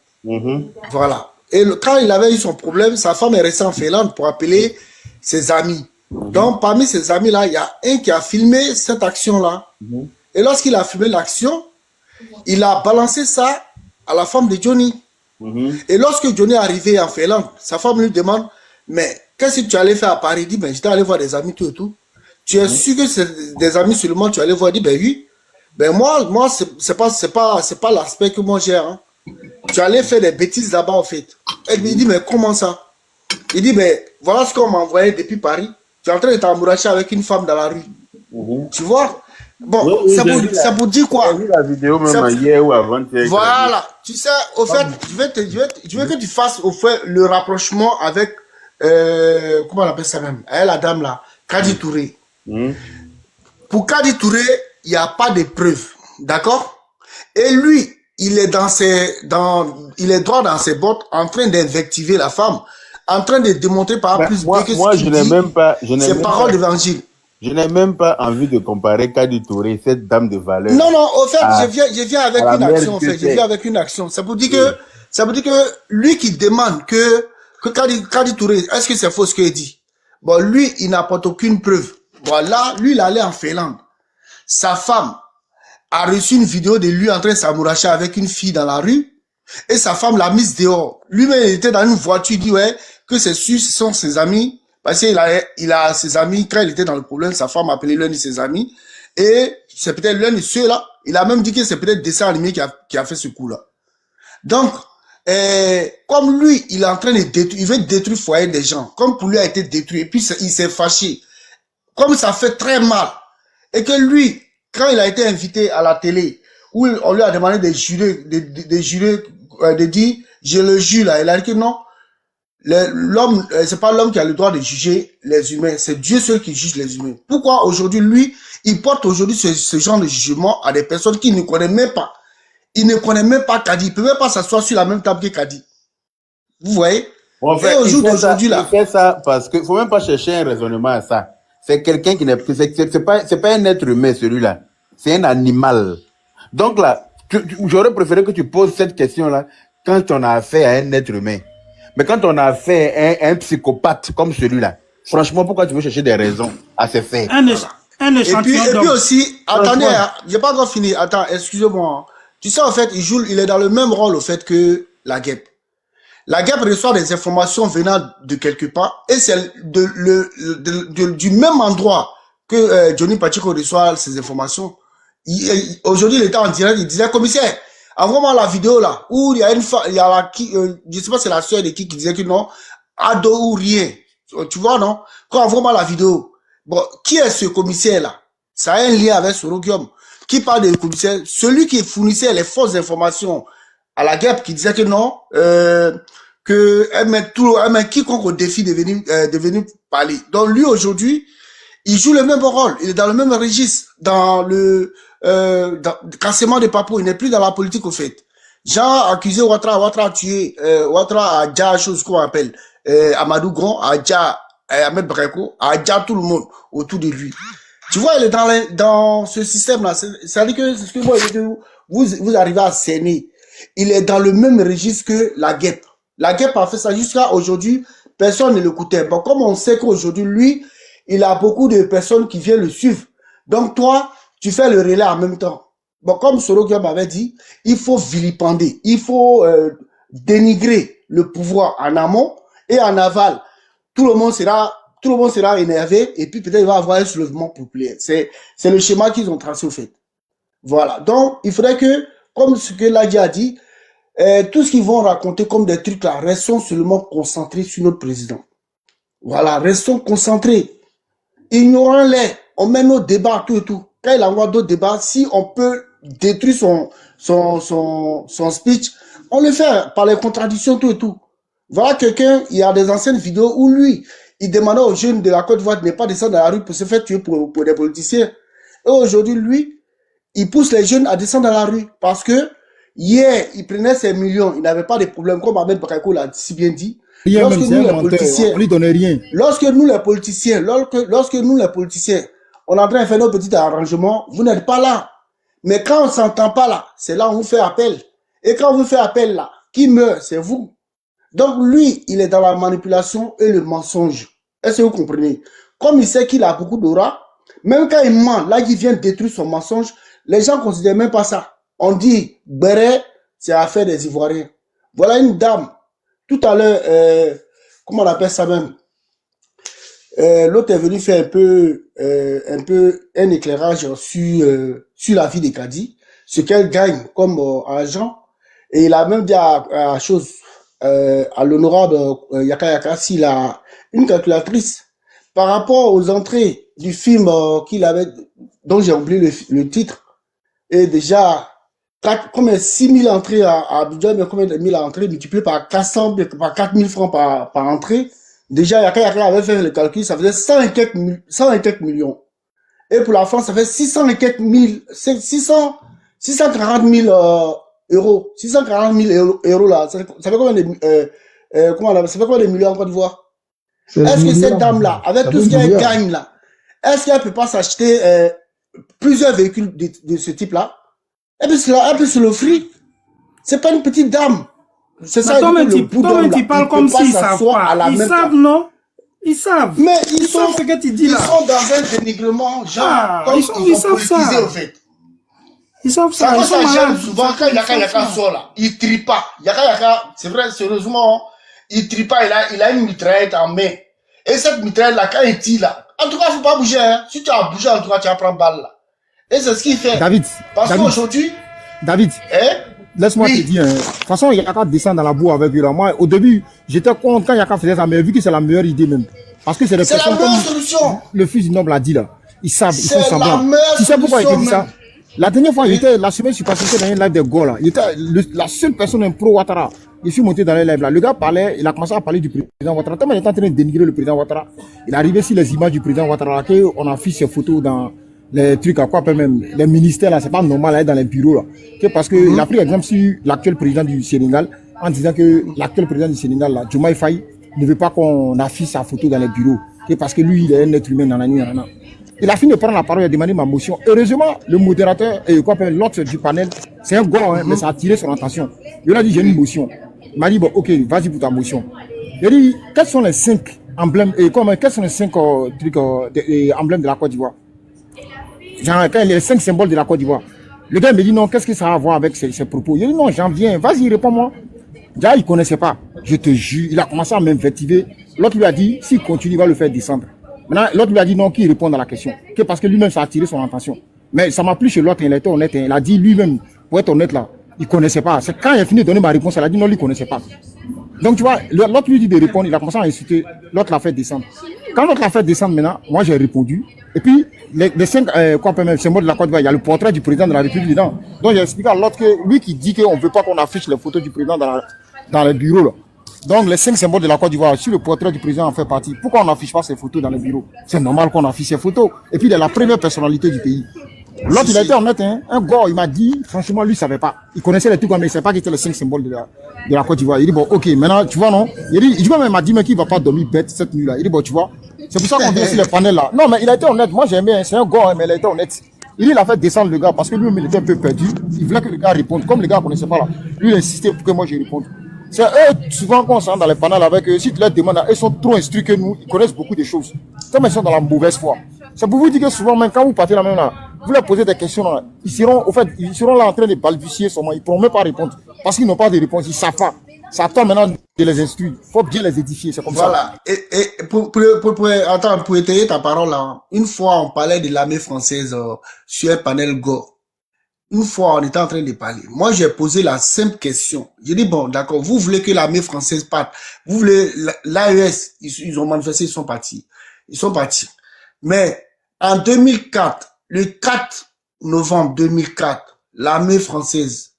Voilà. Et quand il avait eu son problème, sa femme est restée en Finlande pour appeler ses amis. Donc, parmi ses amis-là, il y a un qui a filmé cette action-là. Et lorsqu'il a filmé l'action, il a balancé ça à la femme de Johnny. Et lorsque Johnny est arrivé en Finlande, sa femme lui demande, mais qu'est-ce que tu allais faire à Paris? Il dit, ben, j'étais allé voir des amis, tout et tout. Tu es sûr que c'est des amis seulement, tu allais voir? Il dit, ben oui. Ben moi c'est pas l'aspect que moi j'ai, hein. Tu allais faire des bêtises là-bas, en fait. Elle lui dit, mais comment ça? Il dit, ben, voilà ce qu'on m'a envoyé depuis Paris. Tu es en train de t'amouracher avec une femme dans la rue. Tu vois? Bon, ça pour dire quoi? J'ai vu la vidéo même hier ou avant-hier. Voilà. Tu sais, au fait, je veux que tu fasses au fait le rapprochement avec, comment on appelle ça même? La dame là, Kadi Touré. Pour Kadi Touré, il n'y a pas de preuves. D'accord? Et lui, il est il est droit dans ses bottes, en train d'invectiver la femme, en train de démontrer par plus que moi, je n'ai même pas, ses paroles d'évangile. Je n'ai même pas envie de comparer Kadi Touré, cette dame de valeur. Non, au fait, je viens avec une action, en fait. Je viens avec une action. Ça veut dire que lui qui demande que Kadi Touré, est-ce que c'est faux ce qu'il dit? Bon, lui, il n'apporte aucune preuve. Voilà, lui, il allait en Finlande. Sa femme a reçu une vidéo de lui en train de s'amouracher avec une fille dans la rue. Et sa femme l'a mise dehors. Lui-même, il était dans une voiture, il dit, ouais, que c'est sûr, ce sont ses amis. Parce qu'il a ses amis, quand il était dans le problème, sa femme a appelé l'un de ses amis. Et c'est peut-être l'un de ceux-là. Il a même dit que c'est peut-être dessin animé qui a fait ce coup-là. Donc, comme lui, il est en train de détruire, il veut détruire le foyer des gens. Comme pour lui a été détruit. Et puis, il s'est fâché. Comme ça fait très mal. Et que lui, quand il a été invité à la télé, où on lui a demandé de jurer, de dire, je le jure là, il a dit que non, l'homme, c'est pas l'homme qui a le droit de juger les humains, c'est Dieu seul qui juge les humains. Pourquoi aujourd'hui, lui, il porte aujourd'hui ce genre de jugement à des personnes qui ne connaissent même pas. Il ne connaît même pas Kadi, il peut même pas s'asseoir sur la même table que Kadi. Vous voyez? En fait, et aujourd'hui là. Il fait ça parce que faut même pas chercher un raisonnement à ça. C'est quelqu'un qui n'est c'est pas un être humain, celui-là. C'est un animal. Donc là, j'aurais préféré que tu poses cette question-là quand on a affaire à un être humain. Mais quand on a affaire à un psychopathe comme celui-là, franchement, pourquoi tu veux chercher des raisons à se faire? Et puis aussi, attendez, j'ai pas encore fini. Attends, excusez-moi. Tu sais, en fait, il est dans le même rôle, au fait, que la guêpe. La guêpe reçoit des informations venant de quelque part, et c'est du même endroit que Johnny Pacheco reçoit ces informations. Aujourd'hui, il était en direct, il disait, commissaire, envoie-moi la vidéo là, où il y a une femme, je sais pas c'est la soeur de qui disait que non, ado ou rien. Tu vois, non? Quand envoie-moi la vidéo. Bon, qui est ce commissaire là? Ça a un lien avec Sorokium. Qui parle de commissaire? Celui qui fournissait les fausses informations à la guêpe, qui disait que non, elle met quiconque au défi de venir parler. Donc lui aujourd'hui, il joue le même rôle, il est dans le même registre, dans le cassement de papou, il n'est plus dans la politique au fait. Jean a accusé Ouattara a tué, Ouattara a déjà chose qu'on appelle Amadou Gon, a déjà Ahmed Breko, a déjà tout le monde autour de lui. Tu vois, il est dans ce système-là. Ça dit que, ce que moi, vous arrivez à cerner. Il est dans le même registre que la guêpe. La guêpe a fait ça jusqu'à aujourd'hui. Personne ne l'écoutait. Bon, comme on sait qu'aujourd'hui, lui, il a beaucoup de personnes qui viennent le suivre. Donc, toi, tu fais le relais en même temps. Bon, comme Sorokiam m'avait dit, il faut vilipender. Il faut dénigrer le pouvoir en amont et en aval. Tout le monde sera énervé et puis peut-être il va avoir un soulèvement populaire. C'est le schéma qu'ils ont tracé au fait. Voilà. Donc, il faudrait que, comme ce que Ladji a dit, tout ce qu'ils vont raconter comme des trucs là, restons seulement concentrés sur notre président. Voilà, restons concentrés. Ignorons-les. On met nos débats, tout et tout. Quand il envoie d'autres débats, si on peut détruire son speech, on le fait par les contradictions, tout et tout. Voilà quelqu'un, il y a des anciennes vidéos où lui, il demandait aux jeunes de la Côte d'Ivoire de ne pas descendre dans la rue pour se faire tuer pour des politiciens. Et aujourd'hui, lui, il pousse les jeunes à descendre dans la rue parce que hier, il prenait ses millions, il n'avait pas de problème, comme Ahmed Bakayoko l'a si bien dit. Rien, lorsque nous, les politiciens, on lui donnait rien. Lorsque nous, les politiciens, on est en train de faire nos petits arrangements, vous n'êtes pas là. Mais quand on ne s'entend pas là, c'est là où on vous fait appel. Et quand on vous fait appel là, qui meurt, c'est vous. Donc lui, il est dans la manipulation et le mensonge. Est-ce que vous comprenez? Comme il sait qu'il a beaucoup d'aura, même quand il ment, là il vient détruire son mensonge, les gens ne considèrent même pas ça. On dit, Béré, c'est affaire des Ivoiriens. Voilà une dame, tout à l'heure, comment on appelle ça même? L'autre est venu faire un peu un éclairage sur la vie de Kadi, ce qu'elle gagne comme argent, et il a même dit à l'honorable Yaka Yaka s'il a une calculatrice par rapport aux entrées du film qu'il avait, dont j'ai oublié le titre, et déjà combien 6 000 entrées à Abidjan, mais combien de 1000 entrées multiplié par 400, par 4 000 francs par entrée. Déjà, Yaka Yaka avait fait le calcul, ça faisait 100 et quelques millions. Et pour la France, ça fait 600 et quelques mille, 640 000 euros. 640 000 euros là. Ça fait combien de, ça fait combien de millions en Côte d'Ivoire? Est-ce que cette dame-là, avec tout ce qu'elle gagne là, est-ce qu'elle peut pas s'acheter plusieurs véhicules de ce type-là? Elle peut se l'offrir. C'est pas une petite dame. C'est ça. Toi, tu parles comme s'ils savent pas. Ils savent, non? Ils savent. Mais ils savent ce que tu dis là. Ils sont dans un dénigrement, genre, comme ils savent ça. En fait. Ils savent Ça, ça, quand ils sont ça gêne malades. souvent, quand Yaka sort là, il trie pas. Yaka, c'est vrai, sérieusement, il trie pas, il a une mitraillette en main. Et cette mitraillette là, quand il tire là, en tout cas, faut pas bouger, hein. Si tu as bougé, en tout cas, tu vas prendre balle là. Et c'est ce qu'il fait. David, Parce qu'aujourd'hui, David, laisse-moi te dire, de toute façon, Yaka descend dans la boue avec lui là. Moi, au début, j'étais contre quand Yaka faisait ça, mais vu que c'est la meilleure idée même. Parce que c'est des personnes la meilleure solution. Le fils du noble l'a dit là. Ils savent, ils sont C'est la semblants. meilleure Tu sais pourquoi il te dit ça? solution, La dernière fois, la semaine, je suis passé dans un live de Go là. Il était la seule personne un pro Ouattara. Je suis monté dans le live là. Le gars parlait, il a commencé à parler du président Ouattara. Tellement il était en train de dénigrer le président Ouattara. Il est arrivé sur les images du président Ouattara, qu'on affiche ses photos dans les trucs à quoi, même les ministères là, c'est pas normal là, dans les bureaux là. Parce que il a pris exemple sur l'actuel président du Sénégal, en disant que l'actuel président du Sénégal là, Diomaye Faye, ne veut pas qu'on affiche sa photo dans les bureaux. Parce que lui, il est un être humain dans la nuit. Il a fini de prendre la parole et a demandé ma motion. Heureusement, le modérateur et l'autre du panel, c'est un gars, hein, mais ça a attiré son attention. Il a dit, j'ai une motion. Il m'a dit, bon, ok, vas-y pour ta motion. Il a dit, quels sont les 5 emblèmes, quels sont les 5 trucs, emblèmes de la Côte d'Ivoire? Genre, les 5 symboles de la Côte d'Ivoire. Le gars me dit, non, qu'est-ce que ça a à voir avec ces propos? Il a dit, non, j'en viens, vas-y, réponds-moi. Déjà, il ne connaissait pas. Je te jure, il a commencé à m'invectiver. L'autre lui a dit, s'il continue, il va le faire descendre. Maintenant, l'autre lui a dit non, qu'il réponde à la question. Que parce que lui-même, ça a attiré son attention. Mais ça m'a plu chez l'autre, il était honnête. Il a dit lui-même, pour être honnête là, il ne connaissait pas. C'est quand il a fini de donner ma réponse, il a dit non, il ne connaissait pas. Donc tu vois, l'autre lui dit de répondre, il a commencé à insulter, l'autre l'a fait descendre. Quand l'autre l'a fait descendre maintenant, moi j'ai répondu. Et puis, les 5 symboles de la Côte d'Ivoire, il y a le portrait du président de la République dedans. Donc j'ai expliqué à l'autre que lui qui dit qu'on ne veut pas qu'on affiche les photos du président dans le bureau là. Donc les 5 symboles de la Côte d'Ivoire, si le portrait du président en fait partie, pourquoi on n'affiche pas ces photos dans les bureaux? C'est normal qu'on affiche ces photos. Et puis il est la première personnalité du pays. L'autre il a été honnête, hein. Un gars, il m'a dit, franchement lui il savait pas. Il connaissait les trucs, mais il ne savait pas qu'ils étaient les 5 symboles de la Côte d'Ivoire. Il dit bon ok, maintenant tu vois non. Il m'a dit mais qu'il ne va pas dormir bête cette nuit là. Il dit bon tu vois, c'est pour ça qu'on vient sur les panels là. Non mais il a été honnête, moi j'aimais, hein. C'est un gars, hein, mais il a été honnête. Il a fait descendre le gars parce que lui-même il était un peu perdu. Il voulait que le gars réponde. Comme le gars ne connaissait pas là, lui il insistait pour que moi je réponde. C'est eux, souvent, quand on s'en dans les panels avec eux, si tu leur demandes, ils sont trop instruits que nous, ils connaissent beaucoup de choses. Comme ils sont dans la mauvaise foi. C'est pour vous dire que souvent, même quand vous partez là même là, vous leur posez des questions là, ils seront là en train de balbutier seulement, ils ne pourront même pas répondre. Parce qu'ils n'ont pas de réponse, ils ne savent pas. C'est à toi maintenant de les instruire. Il faut bien les édifier, c'est comme ça. Voilà. Et pour étayer ta parole là, une fois on parlait de l'armée française sur un panel Go. Une fois, on était en train de parler. Moi, j'ai posé la simple question. J'ai dit, bon, d'accord, vous voulez que l'armée française parte. Vous voulez, l'AES, ils ont manifesté, ils sont partis. Ils sont partis. Mais, en 2004, le 4 novembre 2004, l'armée française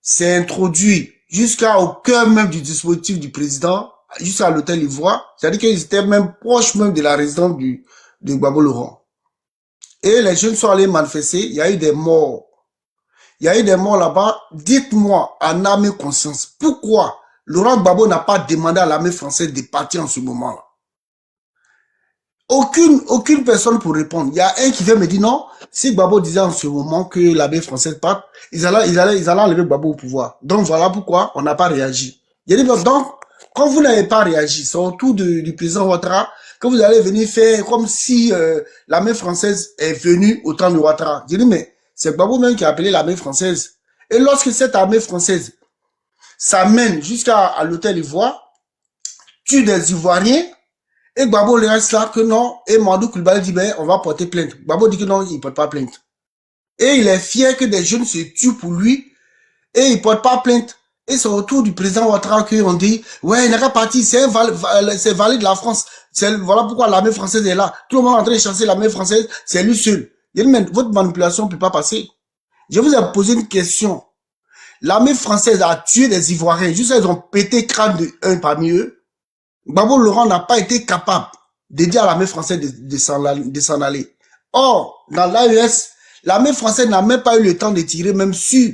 s'est introduite jusqu'au cœur même du dispositif du président, jusqu'à l'hôtel Ivoire. C'est-à-dire qu'ils étaient même proches même de la résidence de Gbagbo Laurent. Et les jeunes sont allés manifester. Il y a eu des morts. Il y a eu des morts là-bas. Dites-moi, en âme et conscience, pourquoi Laurent Gbagbo n'a pas demandé à l'armée française de partir en ce moment-là? Aucune personne pour répondre. Il y a un qui vient me dire non, si Gbagbo disait en ce moment que l'armée française parte, ils allaient enlever Gbagbo au pouvoir. Donc voilà pourquoi on n'a pas réagi. Il a dit, donc, quand vous n'avez pas réagi, c'est autour du président Ouattara que vous allez venir faire comme si l'armée française est venue au temps de Ouattara. J'ai dit, mais c'est Gbagbo même qui a appelé l'armée française. Et lorsque cette armée française s'amène jusqu'à l'hôtel Ivoire, tue des Ivoiriens, et Gbagbo le reste là que non, et Mamadou Coulibaly dit, ben, on va porter plainte. Gbagbo dit que non, il ne porte pas plainte. Et il est fier que des jeunes se tuent pour lui, et il ne porte pas plainte. Et c'est autour du président Ouattara qu'on dit, ouais, il n'est pas parti, c'est valide de la France. Voilà pourquoi l'armée française est là. Tout le monde est en train de chasser l'armée française, c'est lui seul. Votre manipulation ne peut pas passer. Je vous ai posé une question. L'armée française a tué des Ivoiriens. Juste ils ont pété le crâne d'un parmi eux. Gbagbo Laurent n'a pas été capable de dire à l'armée française de s'en aller. Or, dans l'AES, l'armée française n'a même pas eu le temps de tirer même sur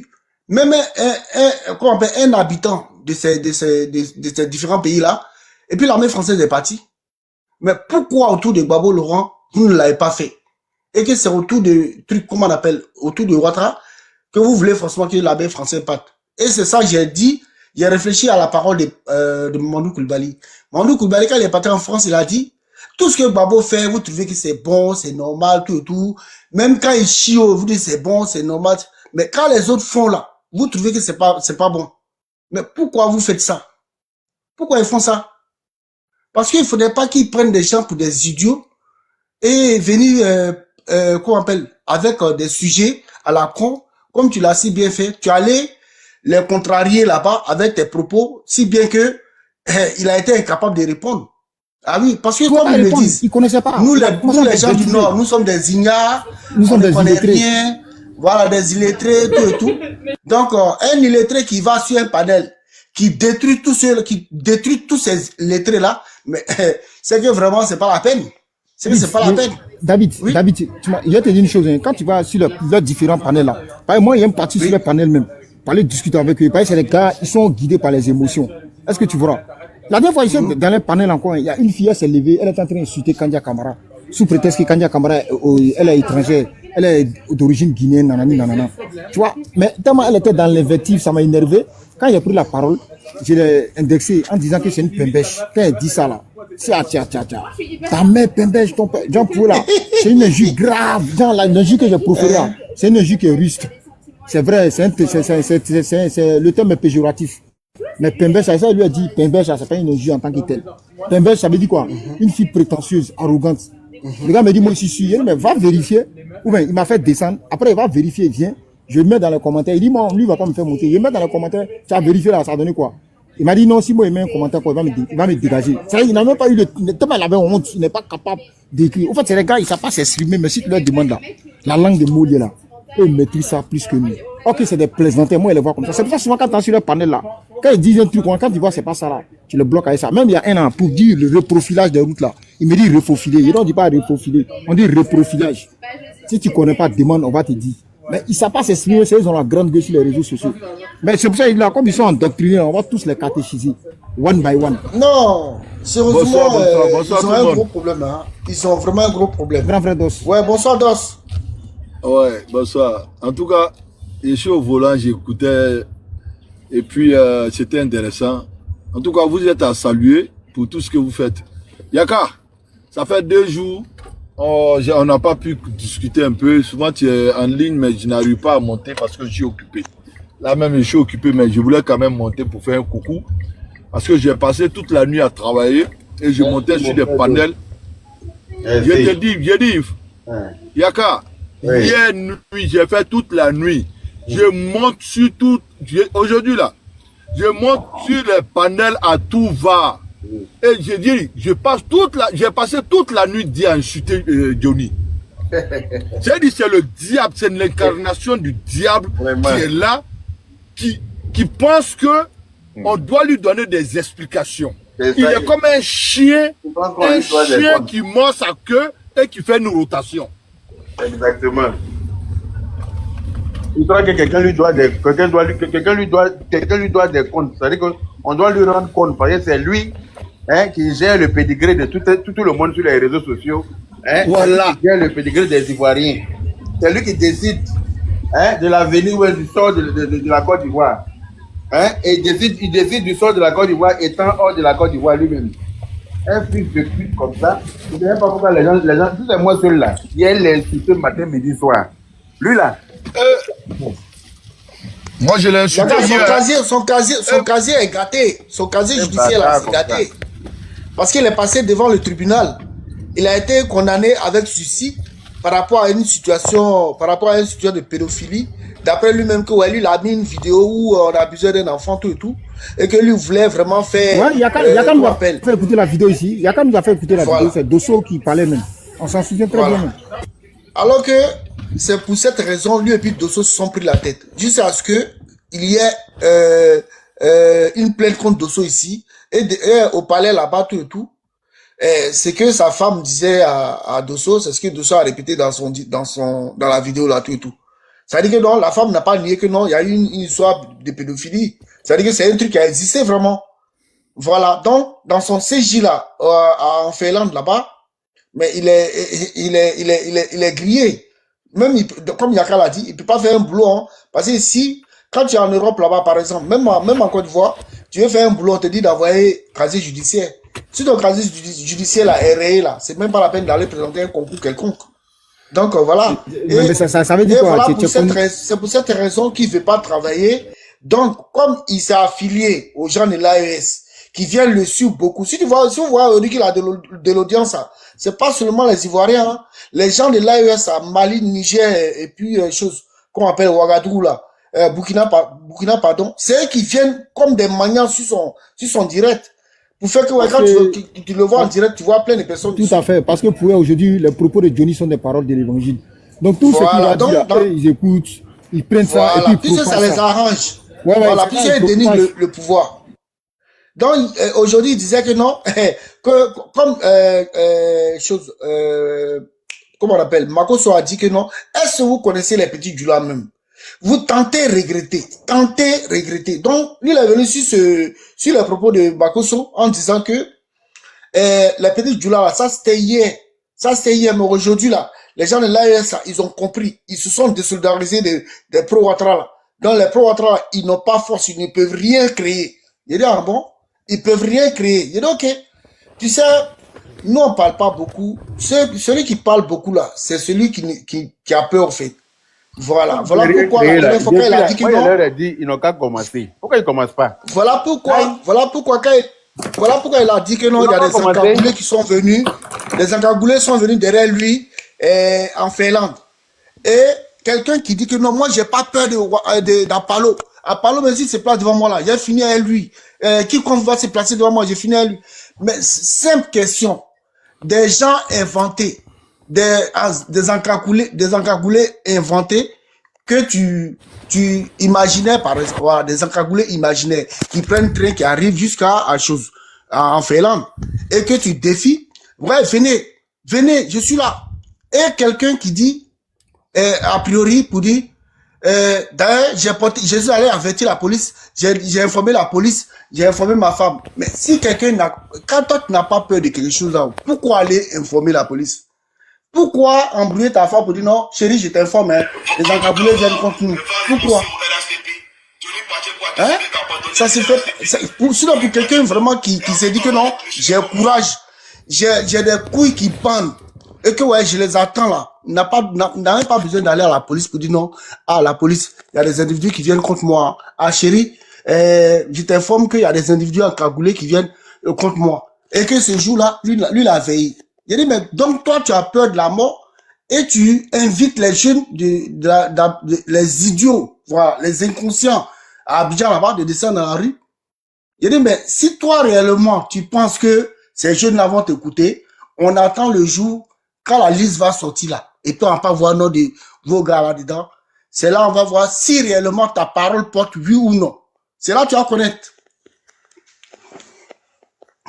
même un habitant de ces différents pays-là. Et puis l'armée française est partie. Mais pourquoi autour de Gbagbo Laurent, vous ne l'avez pas fait? Et que c'est autour de trucs, comment on appelle, autour de Ouattara, que vous voulez forcément que l'armée française parte. Et c'est ça que j'ai dit, j'ai réfléchi à la parole de Mamadou Coulibaly. Mamadou Coulibaly, quand il est parti en France, il a dit, tout ce que Gbagbo fait, vous trouvez que c'est bon, c'est normal, tout et tout. Même quand il chie, vous dites c'est bon, c'est normal. Mais quand les autres font là, vous trouvez que c'est pas bon. Mais pourquoi vous faites ça? Pourquoi ils font ça? Parce qu'il ne faudrait pas qu'ils prennent des gens pour des idiots et venir, qu'on appelle, avec des sujets à la con, comme tu l'as si bien fait. Tu allais les contrarier là-bas avec tes propos, si bien que il a été incapable de répondre. Ah oui, parce que comme ils le disent, ils connaissaient pas. Nous les gens du Nord, nous sommes des ignares, nous sommes des illettrés. Rien, voilà, des illettrés, tout et tout. Donc, un illettré qui va sur un panel, qui détruit tous ces lettrés-là, mais c'est que vraiment, c'est pas la peine. C'est que c'est pas la peine. David, je vais te dire une chose. Quand tu vas sur leurs différents panels là, moi, il y a une partie sur les panels même. Parler, discuter avec eux. C'est les gars, ils sont guidés par les émotions. Est-ce que tu vois? La dernière fois, ici, dans les panels encore, il y a une fille, elle s'est levée, elle est en train d'insulter Kandia Kamara. Sous prétexte que Kandia Kamara, elle est étrangère, elle est d'origine guinéenne, nanani, nanana. Tu vois? Mais tellement elle était dans l'invective, ça m'a énervé. Quand j'ai pris la parole, je l'ai indexé en disant que c'est une pembèche. Quand elle dit ça là, c'est tiens. Ta mère pembèche, ton père. Jean Paul là, c'est une injure grave. Genre, l'injure que j'ai proférée là, c'est une injure qui est ruste. C'est vrai, le terme est péjoratif. Mais Pembèche, ça lui a dit, Pembèche, ça c'est pas une injure en tant que telle. Pembèche, ça veut dire quoi? Une fille prétentieuse, arrogante. Le gars me dit, moi je suis sûr, mais va vérifier. Ou bien, il m'a fait descendre. Après, il va vérifier, il vient. Je le mets dans les commentaires. Il dit, moi, lui, il va pas me faire monter. Je le mets dans les commentaires. Tu as vérifié là, ça a donné quoi? Il m'a dit, non, si moi, il met un commentaire, quoi, il va me dégager. C'est-à-dire, il n'a même pas eu tellement il avait honte, il n'est pas capable d'écrire. En fait, c'est les gars, ils ne savent pas s'exprimer, mais si tu leur demandes là, la langue de Molière là, eux, ils maîtrisent ça plus que nous. Ok, c'est des plaisanteries, moi, ils les voient comme ça. C'est pour ça, souvent, quand tu es sur le panel là, quand ils disent un truc, quand tu vois, c'est pas ça là, tu le bloques avec ça. Même il y a un an, pour dire le reprofilage des routes là, il me dit reprofiler. Il ne dit pas reprofiler, on dit reprofilage. Si tu ne connais pas, demande, on va te dire. Mais ils ne savent pas s'exprimer, ils ont la grande gueule sur les réseaux sociaux. Mais c'est pour ça, là, comme ils sont endoctrinés, on va tous les catéchiser, one by one. Non, sérieusement, ils ont un gros problème. Hein. Ils ont vraiment un gros problème. Grand frère Dos. Ouais, bonsoir Dos. Ouais, bonsoir. En tout cas, je suis au volant, j'écoutais, et puis c'était intéressant. En tout cas, vous êtes à saluer pour tout ce que vous faites. Yaka, ça fait 2 jours, on n'a pas pu discuter un peu. Souvent, tu es en ligne, mais je n'arrive pas à monter parce que je suis occupé. Là même, je suis occupé, mais je voulais quand même monter pour faire un coucou. Parce que j'ai passé toute la nuit à travailler et je montais sur des panels. Je te dis, Yaka, hier nuit, j'ai fait toute la nuit. Je monte sur tout, aujourd'hui là, je monte sur les panels à tout va. Et je dis, j'ai passé toute la nuit à insulter Johnny. J'ai dit, c'est le diable, c'est l'incarnation du diable qui est là, qui pense que on doit lui donner des explications. Il est comme un chien qui mord sa queue et qui fait une rotation. Exactement. Il croit que quelqu'un lui doit des comptes. C'est-à-dire qu'on doit lui rendre compte parce que c'est lui qui gère le pédigré de tout le monde sur les réseaux sociaux. Voilà. Qui gère le pédigré des Ivoiriens. C'est lui qui décide de l'avenir ou du sort de la Côte d'Ivoire. Et il décide du sort de la Côte d'Ivoire étant hors de la Côte d'Ivoire lui-même. Un fils de pute comme ça, je ne sais pas pourquoi les gens, tous ces mois seuls là, il a l'insulté matin, midi, soir. Lui là. Moi je l'ai insulté. Son casier est gâté. Son casier judiciaire là, c'est gâté. Parce qu'il est passé devant le tribunal. Il a été condamné avec suicide par rapport à une situation de pédophilie. D'après lui-même, que lui, il a mis une vidéo où on abusait d'un enfant, tout et tout. Et que lui voulait vraiment faire. Ouais, Yaka nous a fait écouter la vidéo ici. Yaka nous a fait écouter la vidéo. C'est Dosso qui parlait même. On s'en souvient très bien. Même. Alors que c'est pour cette raison, lui et puis Dosso se sont pris la tête. Jusqu'à ce que il y ait une plainte contre Dosso ici. Et au palais là-bas, tout et tout. C'est que sa femme disait à Dosso, c'est ce que Dosso a répété dans la vidéo là, tout et tout. Ça veut dire que non, la femme n'a pas nié que non, il y a eu une histoire de pédophilie. Ça veut dire que c'est un truc qui a existé vraiment. Voilà. Donc, dans son CJ là, en Finlande là-bas, mais il est grillé. Même, comme Yaka l'a dit, il peut pas faire un boulot, hein, parce que si, quand tu es en Europe là-bas, par exemple, même en Côte d'Ivoire, tu veux faire un boulot, on te dit d'envoyer casier judiciaire. Si ton casier judiciaire là est rayé là, c'est même pas la peine d'aller présenter un concours quelconque. Donc voilà. Mais ça veut dire et quoi? voilà c'est pour cette raison qu'il ne veut pas travailler. Donc, comme il s'est affilié aux gens de l'AES, qui viennent le suivre beaucoup. Si vous voyez qu'il a de l'audience, c'est pas seulement les Ivoiriens, hein. Les gens de l'AES à Mali, Niger, et puis, qu'on appelle Ouagadougou, là, Burkina, pardon. C'est eux qui viennent comme des maniants sur son direct. Pour faire que, quand tu le vois en direct, tu vois plein de personnes. Tout à fait. Parce que pour eux, aujourd'hui, les propos de Johnny sont des paroles de l'évangile. Donc, tout ce qu'il a dit, après, ils écoutent, ils prennent ça, et puis ils ça les arrange. Ouais, voilà, puis ils dénigrent le pouvoir. Donc, aujourd'hui, il disait que non, que comme comment on appelle, Makosso a dit que non. Est-ce que vous connaissez les petits Djoula même? Vous tentez regretter. Donc, lui, il est venu sur les propos de Makosso en disant que les petits Djoula, là, ça c'était hier, mais aujourd'hui, là, les gens de l'AES, ils ont compris, ils se sont désolidarisés des pro-Ouattara, là. Donc, les pro-Ouattara, ils n'ont pas force, ils ne peuvent rien créer. Il dit, ah bon? Ils peuvent rien créer. Il dit, ok. Tu sais, nous, on parle pas beaucoup. Celui qui parle beaucoup, là, c'est celui qui a peur, en fait. Voilà. Voilà pourquoi la dernière fois qu'il a dit que non. Il leur a dit, ils n'ont qu'à commencer. Pourquoi ils ne commencent pas? Voilà pourquoi il a dit que non, il y a des encagoulés qui sont venus. Les encagoulés sont venus derrière lui, en Finlande. Et quelqu'un qui dit que non, moi, j'ai pas peur d'Apollo. Apollo, mais s'il se place devant moi là, j'ai fini avec lui. Quiconque va se placer devant moi, j'ai fini avec lui. Mais simple question. Des gens inventés, des encagoulés inventés que tu imaginais, par exemple, voilà, des encagoulés imaginaires qui prennent le train, qui arrivent jusqu'à en Finlande, et que tu défies. Ouais, venez, je suis là. Et quelqu'un qui dit, a priori, pour dire, d'ailleurs, je suis allé avertir la police, j'ai informé la police, j'ai informé ma femme. Mais si quand toi tu n'as pas peur de quelque chose là, pourquoi aller informer la police? Pourquoi embrouiller ta femme pour dire non, chérie, je t'informe, hein, les encagoulés viennent contre nous? Pourquoi? Hein? Ça se fait, sinon pour quelqu'un vraiment qui s'est dit que non, j'ai courage, j'ai des couilles qui pendent, et que ouais, je les attends là. N'a même pas besoin d'aller à la police pour dire non. Ah, la police, il y a des individus qui viennent contre moi. Ah, chérie, je t'informe qu'il y a des individus encagoulés qui viennent contre moi. Et que ce jour-là, lui, il a veillé. Il a dit, mais donc toi, tu as peur de la mort et tu invites les jeunes, les idiots, voilà, les inconscients à Abidjan là-bas de descendre dans la rue. Il a dit, mais si toi, réellement, tu penses que ces jeunes-là vont t'écouter, on attend le jour quand la liste va sortir là. Et puis on va pas voir nom de vos gars là-dedans. C'est là on va voir si réellement ta parole porte oui ou non. C'est là que tu vas connaître.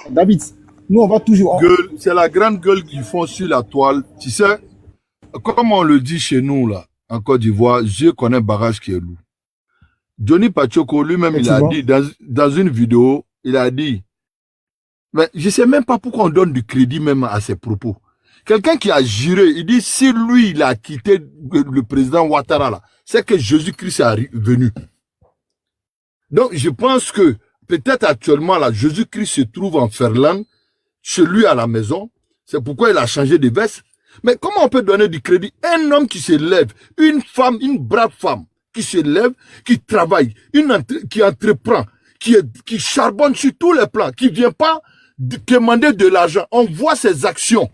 David, nous on va toujours... C'est la grande gueule qu'ils font sur la toile. Tu sais, comme on le dit chez nous là, en Côte d'Ivoire, je connais barrage qui est loup. Johnny Pachoko lui-même, il a dit dans une vidéo, il a dit, mais je sais même pas pourquoi on donne du crédit même à ses propos. Quelqu'un qui a juré, il dit, si lui, il a quitté le président Ouattara, là, c'est que Jésus-Christ est venu. Donc, je pense que, peut-être actuellement, là, Jésus-Christ se trouve en Finlande, chez lui à la maison. C'est pourquoi il a changé de veste. Mais comment on peut donner du crédit? Un homme qui se lève, une femme, une brave femme, qui se lève, qui travaille, qui entreprend, qui charbonne sur tous les plans, qui vient pas demander de l'argent. On voit ses actions.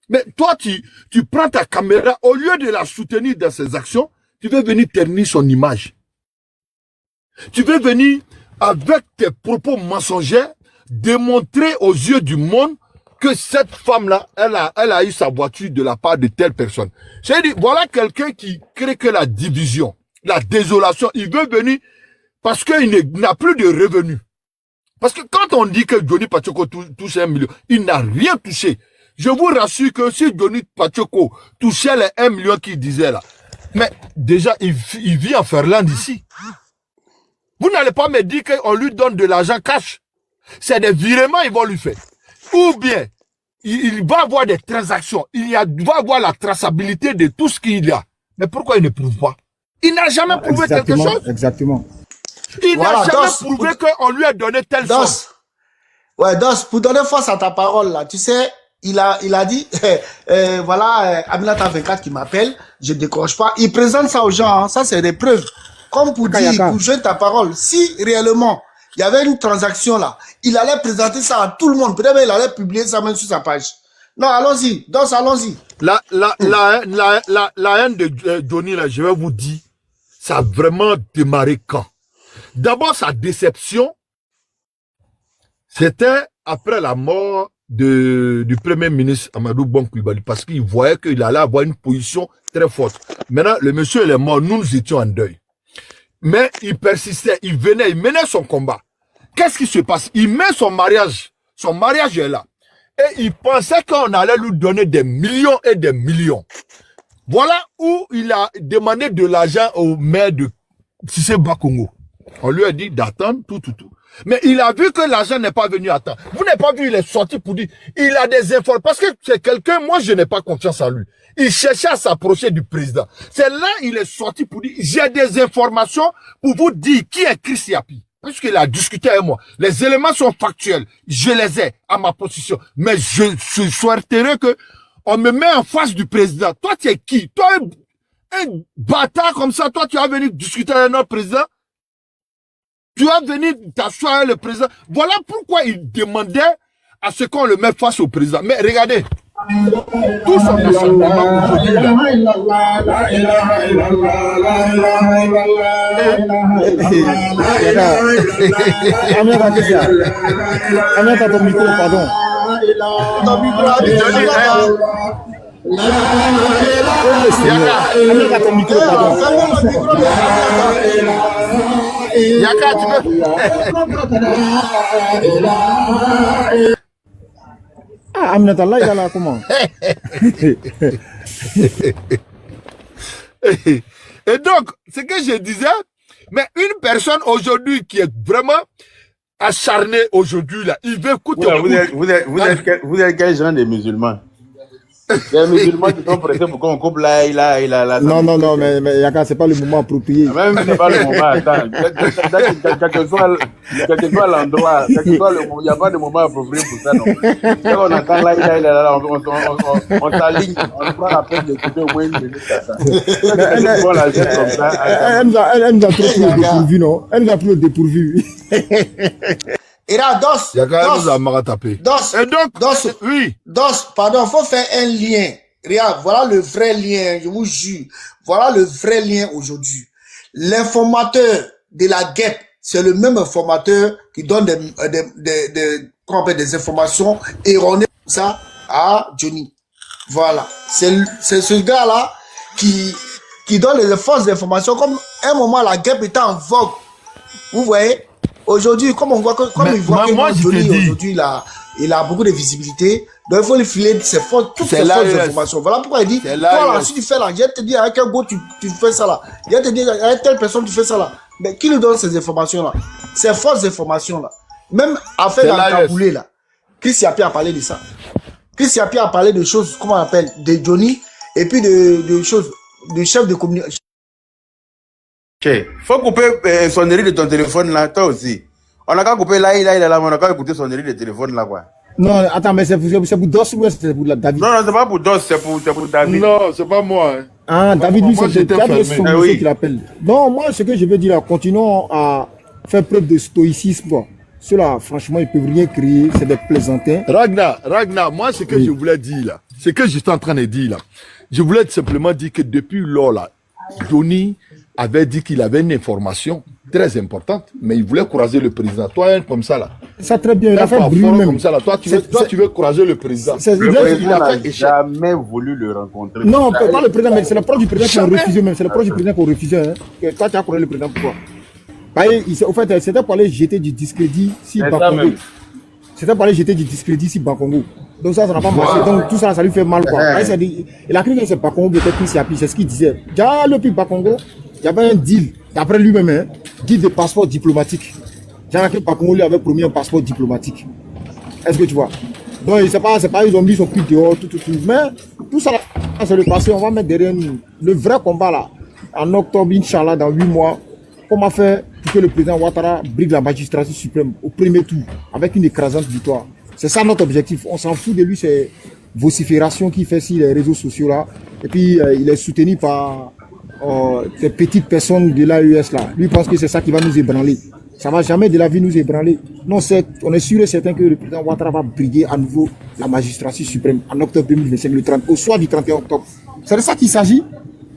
Mais toi, tu prends ta caméra, au lieu de la soutenir dans ses actions, tu veux venir ternir son image. Tu veux venir, avec tes propos mensongers, démontrer aux yeux du monde que cette femme-là, elle a eu sa voiture de la part de telle personne. C'est-à-dire, voilà quelqu'un qui crée que la division, la désolation. Il veut venir parce qu'il n'a plus de revenus. Parce que quand on dit que Johnny Pachoko touche 1 million, il n'a rien touché. Je vous rassure que si Johnny Pachoko touchait les 1 million qu'il disait là, mais déjà, il vit en Finlande ici. Vous n'allez pas me dire qu'on lui donne de l'argent cash. C'est des virements qu'ils vont lui faire. Ou bien, il va avoir des transactions. Va avoir la traçabilité de tout ce qu'il y a. Mais pourquoi il ne prouve pas? Il n'a jamais prouvé quelque chose. Exactement. Il n'a jamais prouvé qu'on lui a donné telle chose. Ouais, Dos, pour donner force à ta parole là, tu sais, il a dit, voilà, Aminata 24 qui m'appelle, je décroche pas. Il présente ça aux gens, hein. Ça c'est des preuves. Comme pour dire, pour jouer ta parole, si réellement il y avait une transaction là, il allait présenter ça à tout le monde. Peut-être il allait publier ça même sur sa page. Non, allons-y, donc allons-y. La haine de Johnny, là, je vais vous dire, ça a vraiment démarré quand? D'abord, sa déception, c'était après la mort du premier ministre Amadou Bon Coulibaly, parce qu'il voyait qu'il allait avoir une position très forte. Maintenant, le monsieur il est mort, nous étions en deuil. Mais il persistait, il venait, il menait son combat. Qu'est-ce qui se passe? Il met son mariage est là. Et il pensait qu'on allait lui donner des millions et des millions. Voilà où il a demandé de l'argent au maire de Cissé Bakongo. On lui a dit d'attendre tout. Mais il a vu que l'argent n'est pas venu à temps. Vous n'avez pas vu, il est sorti pour dire, il a des informations. Parce que c'est quelqu'un, moi je n'ai pas confiance en lui. Il cherchait à s'approcher du président. C'est là il est sorti pour dire, j'ai des informations pour vous dire qui est Chris Yapi. Puisqu'il a discuté avec moi. Les éléments sont factuels. Je les ai à ma position. Mais je souhaiterais que on me met en face du président. Toi, tu es qui? Toi, un bâtard comme ça, toi, tu vas venir discuter avec notre président? Tu vas venir t'asseoir avec le président? Voilà pourquoi il demandait à ce qu'on le mette face au président. Mais regardez, tout son acharnement aujourd'hui Amène ton micro, pardon. Amène ton micro, pardon. Yaka, tu peux... Ah, Aminata, là, il a là, comment? Et donc, ce que je disais, mais une personne aujourd'hui qui est vraiment acharnée aujourd'hui, là, il veut écouter... Vous êtes quel genre de musulmans? Les musulmans qui sont prêtés pour qu'on coupe là. Non, mais Yaka, c'est pas le moment approprié. Même c'est pas le moment, attends. Quel que soit l'endroit, quel que soit le moment, il n'y a pas de moment approprié pour ça, non. Quand on entend là, on s'aligne, on prend la peine d'écouter au moins une minute à ça. Elle nous a pris le dépourvu, non? Elle nous a pris le dépourvu. Et là, pardon, faut faire un lien. Regarde, voilà le vrai lien, je vous jure. Voilà le vrai lien aujourd'hui. L'informateur de la guêpe, c'est le même informateur qui donne des informations erronées comme ça à Johnny. Voilà. C'est ce gars-là qui donne les fausses informations. Comme un moment, la guêpe était en vogue. Vous voyez? Aujourd'hui, comme on voit que, Johnny, aujourd'hui, il a beaucoup de visibilité. Donc, il faut lui filer toutes ces fausses informations. Voilà pourquoi il dit, toi, là, si tu fais là, je vais te dire avec quel go tu fais ça là. Je vais te dire avec telle personne tu fais ça là. Mais qui lui donne ces informations-là? Ces fausses informations-là. Même affaire dans le Kaboulé là. Chris Yapi a parlé de ça. Chris Yapi a parlé de choses, comment on appelle, de Johnny, et puis de choses, de chef de communication. Ok, faut couper sonnerie de ton téléphone là, toi aussi. On n'a qu'à couper là, on n'a qu'à écouter sonnerie de téléphone là, quoi. Non, attends, mais c'est pour Dos ou c'est pour David? Non, c'est pas pour Dos, c'est pour David. Non, c'est pas moi. Hein. Ah, David, lui, c'est son monsieur qui l'appelle. Non, moi, ce que je veux dire là, continuons à faire preuve de stoïcisme, quoi. Ceux-là, franchement, ils peuvent rien créer, c'est des plaisantins. Ragnar, moi, ce que je voulais dire là, ce que j'étais en train de dire là, je voulais simplement dire que depuis lors là, Johnny avait dit qu'il avait une information très importante, mais il voulait courager le président. Toi, comme ça là. Ça très bien, il a fait bruit même. Comme ça là. Toi, tu veux courager le président. Le président n'a jamais voulu le rencontrer. Non, pas le président, mais c'est le proche du président qui a refusé même. C'est le proche du président qui a refusé. Hein. Toi, tu as couru le président, pourquoi? Au fait, c'était pour aller jeter du discrédit si Bakongo. C'était pour aller jeter du discrédit si Bakongo. Donc ça n'a pas marché. Donc tout ça, ça lui fait mal, quoi. Il a cru que c'est Bakongo qui était Chris Yapi, c'est ce qu'il disait. Déjà, le plus Bakongo, il y avait un deal, d'après lui-même, hein, deal de passeport diplomatique. J'ai que Bakongo lui avait promis un passeport diplomatique. Est-ce que tu vois? Donc c'est pas, ils ont mis son cul dehors, tout. Mais tout ça, c'est le passé, on va mettre derrière nous. Le vrai combat là, en octobre, Inch'Allah, dans 8 mois, comment faire pour que le président Ouattara brigue la magistrature suprême au premier tour, avec une écrasante victoire. C'est ça notre objectif. On s'en fout de lui, c'est vocifération qu'il fait sur les réseaux sociaux là. Et puis il est soutenu par ces petites personnes de l'AES là. Lui pense que c'est ça qui va nous ébranler. Ça va jamais de la vie nous ébranler. Non, on est sûr et certain que le président Ouattara va briguer à nouveau la magistrature suprême en octobre 2025, au soir du 31 octobre. C'est de ça qu'il s'agit.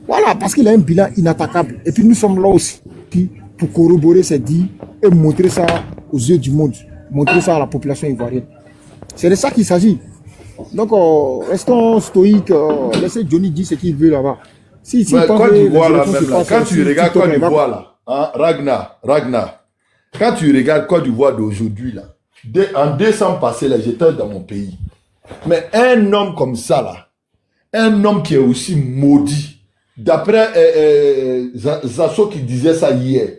Voilà, parce qu'il a un bilan inattaquable. Et puis nous sommes là aussi pour corroborer ces dits et montrer ça aux yeux du monde, montrer ça à la population ivoirienne. C'est de ça qu'il s'agit. Donc, restons stoïques, laissez Johnny dire ce qu'il veut là-bas. Côte d'Ivoire là, même là, quand tu regardes Côte d'Ivoire là, hein, Ragnar, quand tu regardes Côte d'Ivoire d'aujourd'hui là, en décembre passé là, j'étais dans mon pays. Mais un homme comme ça là, un homme qui est aussi maudit, d'après Zasso qui disait ça hier,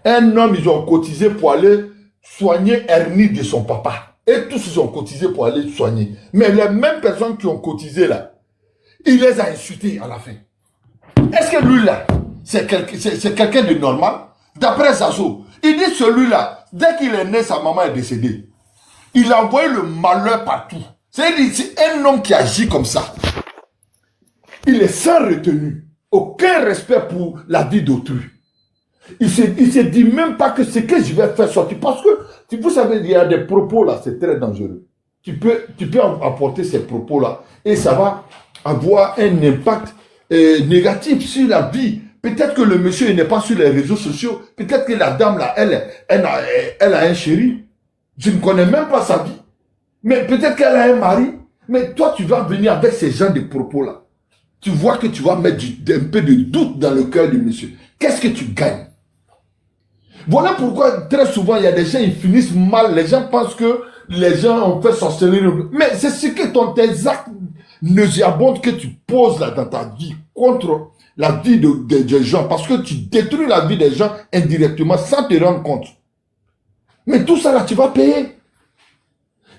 un homme, ils ont cotisé pour aller soigner hernie de son papa. Et tous ils ont cotisé pour aller soigner. Mais les mêmes personnes qui ont cotisé là, il les a insultés à la fin. Est-ce que lui là, c'est quelqu'un de normal? D'après Zasso, il dit celui-là, dès qu'il est né, sa maman est décédée. Il a envoyé le malheur partout. C'est un homme qui agit comme ça. Il est sans retenue. Aucun respect pour la vie d'autrui. Il se dit même pas que ce que je vais faire sortir. Parce que, vous savez, il y a des propos là, c'est très dangereux. Tu peux apporter ces propos là et ça va avoir un impact négatif sur la vie. Peut-être que le monsieur n'est pas sur les réseaux sociaux. Peut-être que la dame là, elle a un chéri. Je ne connais même pas sa vie. Mais peut-être qu'elle a un mari. Mais toi, tu vas venir avec ces gens de propos là. Tu vois que tu vas mettre un peu de doute dans le cœur du monsieur. Qu'est-ce que tu gagnes? Voilà pourquoi très souvent il y a des gens, ils finissent mal. Les gens pensent que les gens ont fait sorcellerie. Mais c'est ce que tes actes nauséabonds que tu poses là dans ta vie contre la vie des gens. Parce que tu détruis la vie des gens indirectement sans te rendre compte. Mais tout ça là, tu vas payer.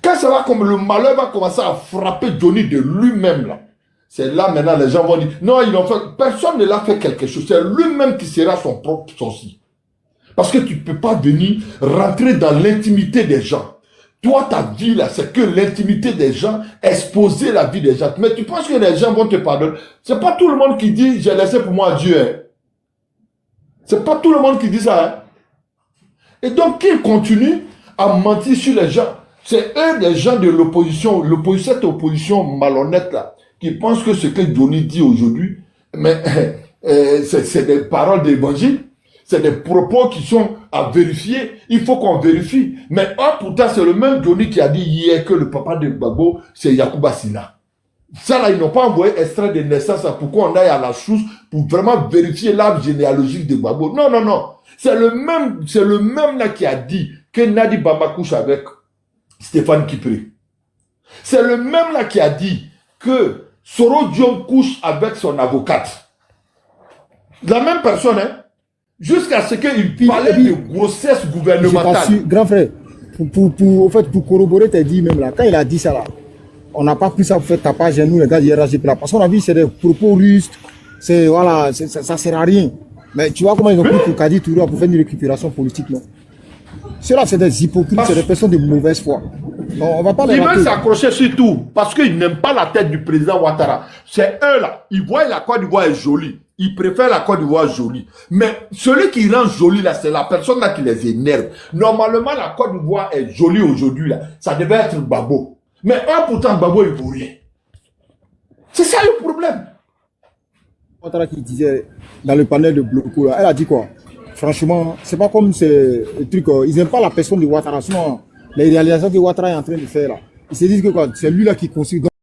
Quand ça va comme le malheur va commencer à frapper Johnny de lui-même là. C'est là maintenant les gens vont dire, non, ils ont fait, personne ne l'a fait quelque chose. C'est lui-même qui sera son propre sorcier. Parce que tu ne peux pas venir rentrer dans l'intimité des gens. Toi, ta vie là, c'est que l'intimité des gens, exposer la vie des gens. Mais tu penses que les gens vont te pardonner. C'est pas tout le monde qui dit, j'ai laissé pour moi Dieu. Hein. C'est pas tout le monde qui dit ça. Hein. Et donc, qu'ils continuent à mentir sur les gens. C'est eux, les gens de l'opposition, cette opposition malhonnête là, qui pensent que ce que Johnny dit aujourd'hui, mais c'est des paroles d'évangile, c'est des propos qui sont à vérifier. Il faut qu'on vérifie. Mais pourtant, c'est le même Johnny qui a dit hier que le papa de Gbagbo, c'est Yacouba Sina. Ça là, ils n'ont pas envoyé extrait de naissance pour qu'on aille à la source pour vraiment vérifier l'arbre généalogique de Gbagbo. Non, non, non. C'est le même là qui a dit que Nadi Bamba couche avec Stéphane Kipré. C'est le même là qui a dit que Soro Diom couche avec son avocate. La même personne, hein, jusqu'à ce qu'il parlait de grossesse gouvernementale. Grand frère, pour corroborer tes dits même là, quand il a dit ça là, on n'a pas pris ça pour faire tapage à nous les gars d'IRHGP là, parce qu'on a vu c'est des propos russes, c'est voilà, ça sert à rien. Mais tu vois comment ils ont pris pour Kadi Touré pour faire une récupération politique, non? Ceux-là, c'est des hypocrites, c'est des personnes de mauvaise foi. Non, on va pas les Ils veulent s'accrocher sur tout, parce qu'ils n'aiment pas la tête du président Ouattara. C'est eux là, ils voient la Côte d'Ivoire est jolie. Ils préfèrent la Côte d'Ivoire jolie. Mais celui qui rend jolie là, c'est la personne là qui les énerve. Normalement, la Côte d'Ivoire est jolie aujourd'hui là. Ça devait être Gbagbo. Mais pourtant, Gbagbo, il vaut rien. C'est ça le problème. Ouattara qui disait dans le panel de Bloco là, elle a dit quoi? Franchement, c'est pas comme ces trucs, ils n'aiment pas la personne de Ouattara, sinon les réalisations que Ouattara est en train de faire là. Ils se disent que quoi, c'est lui là qui construit.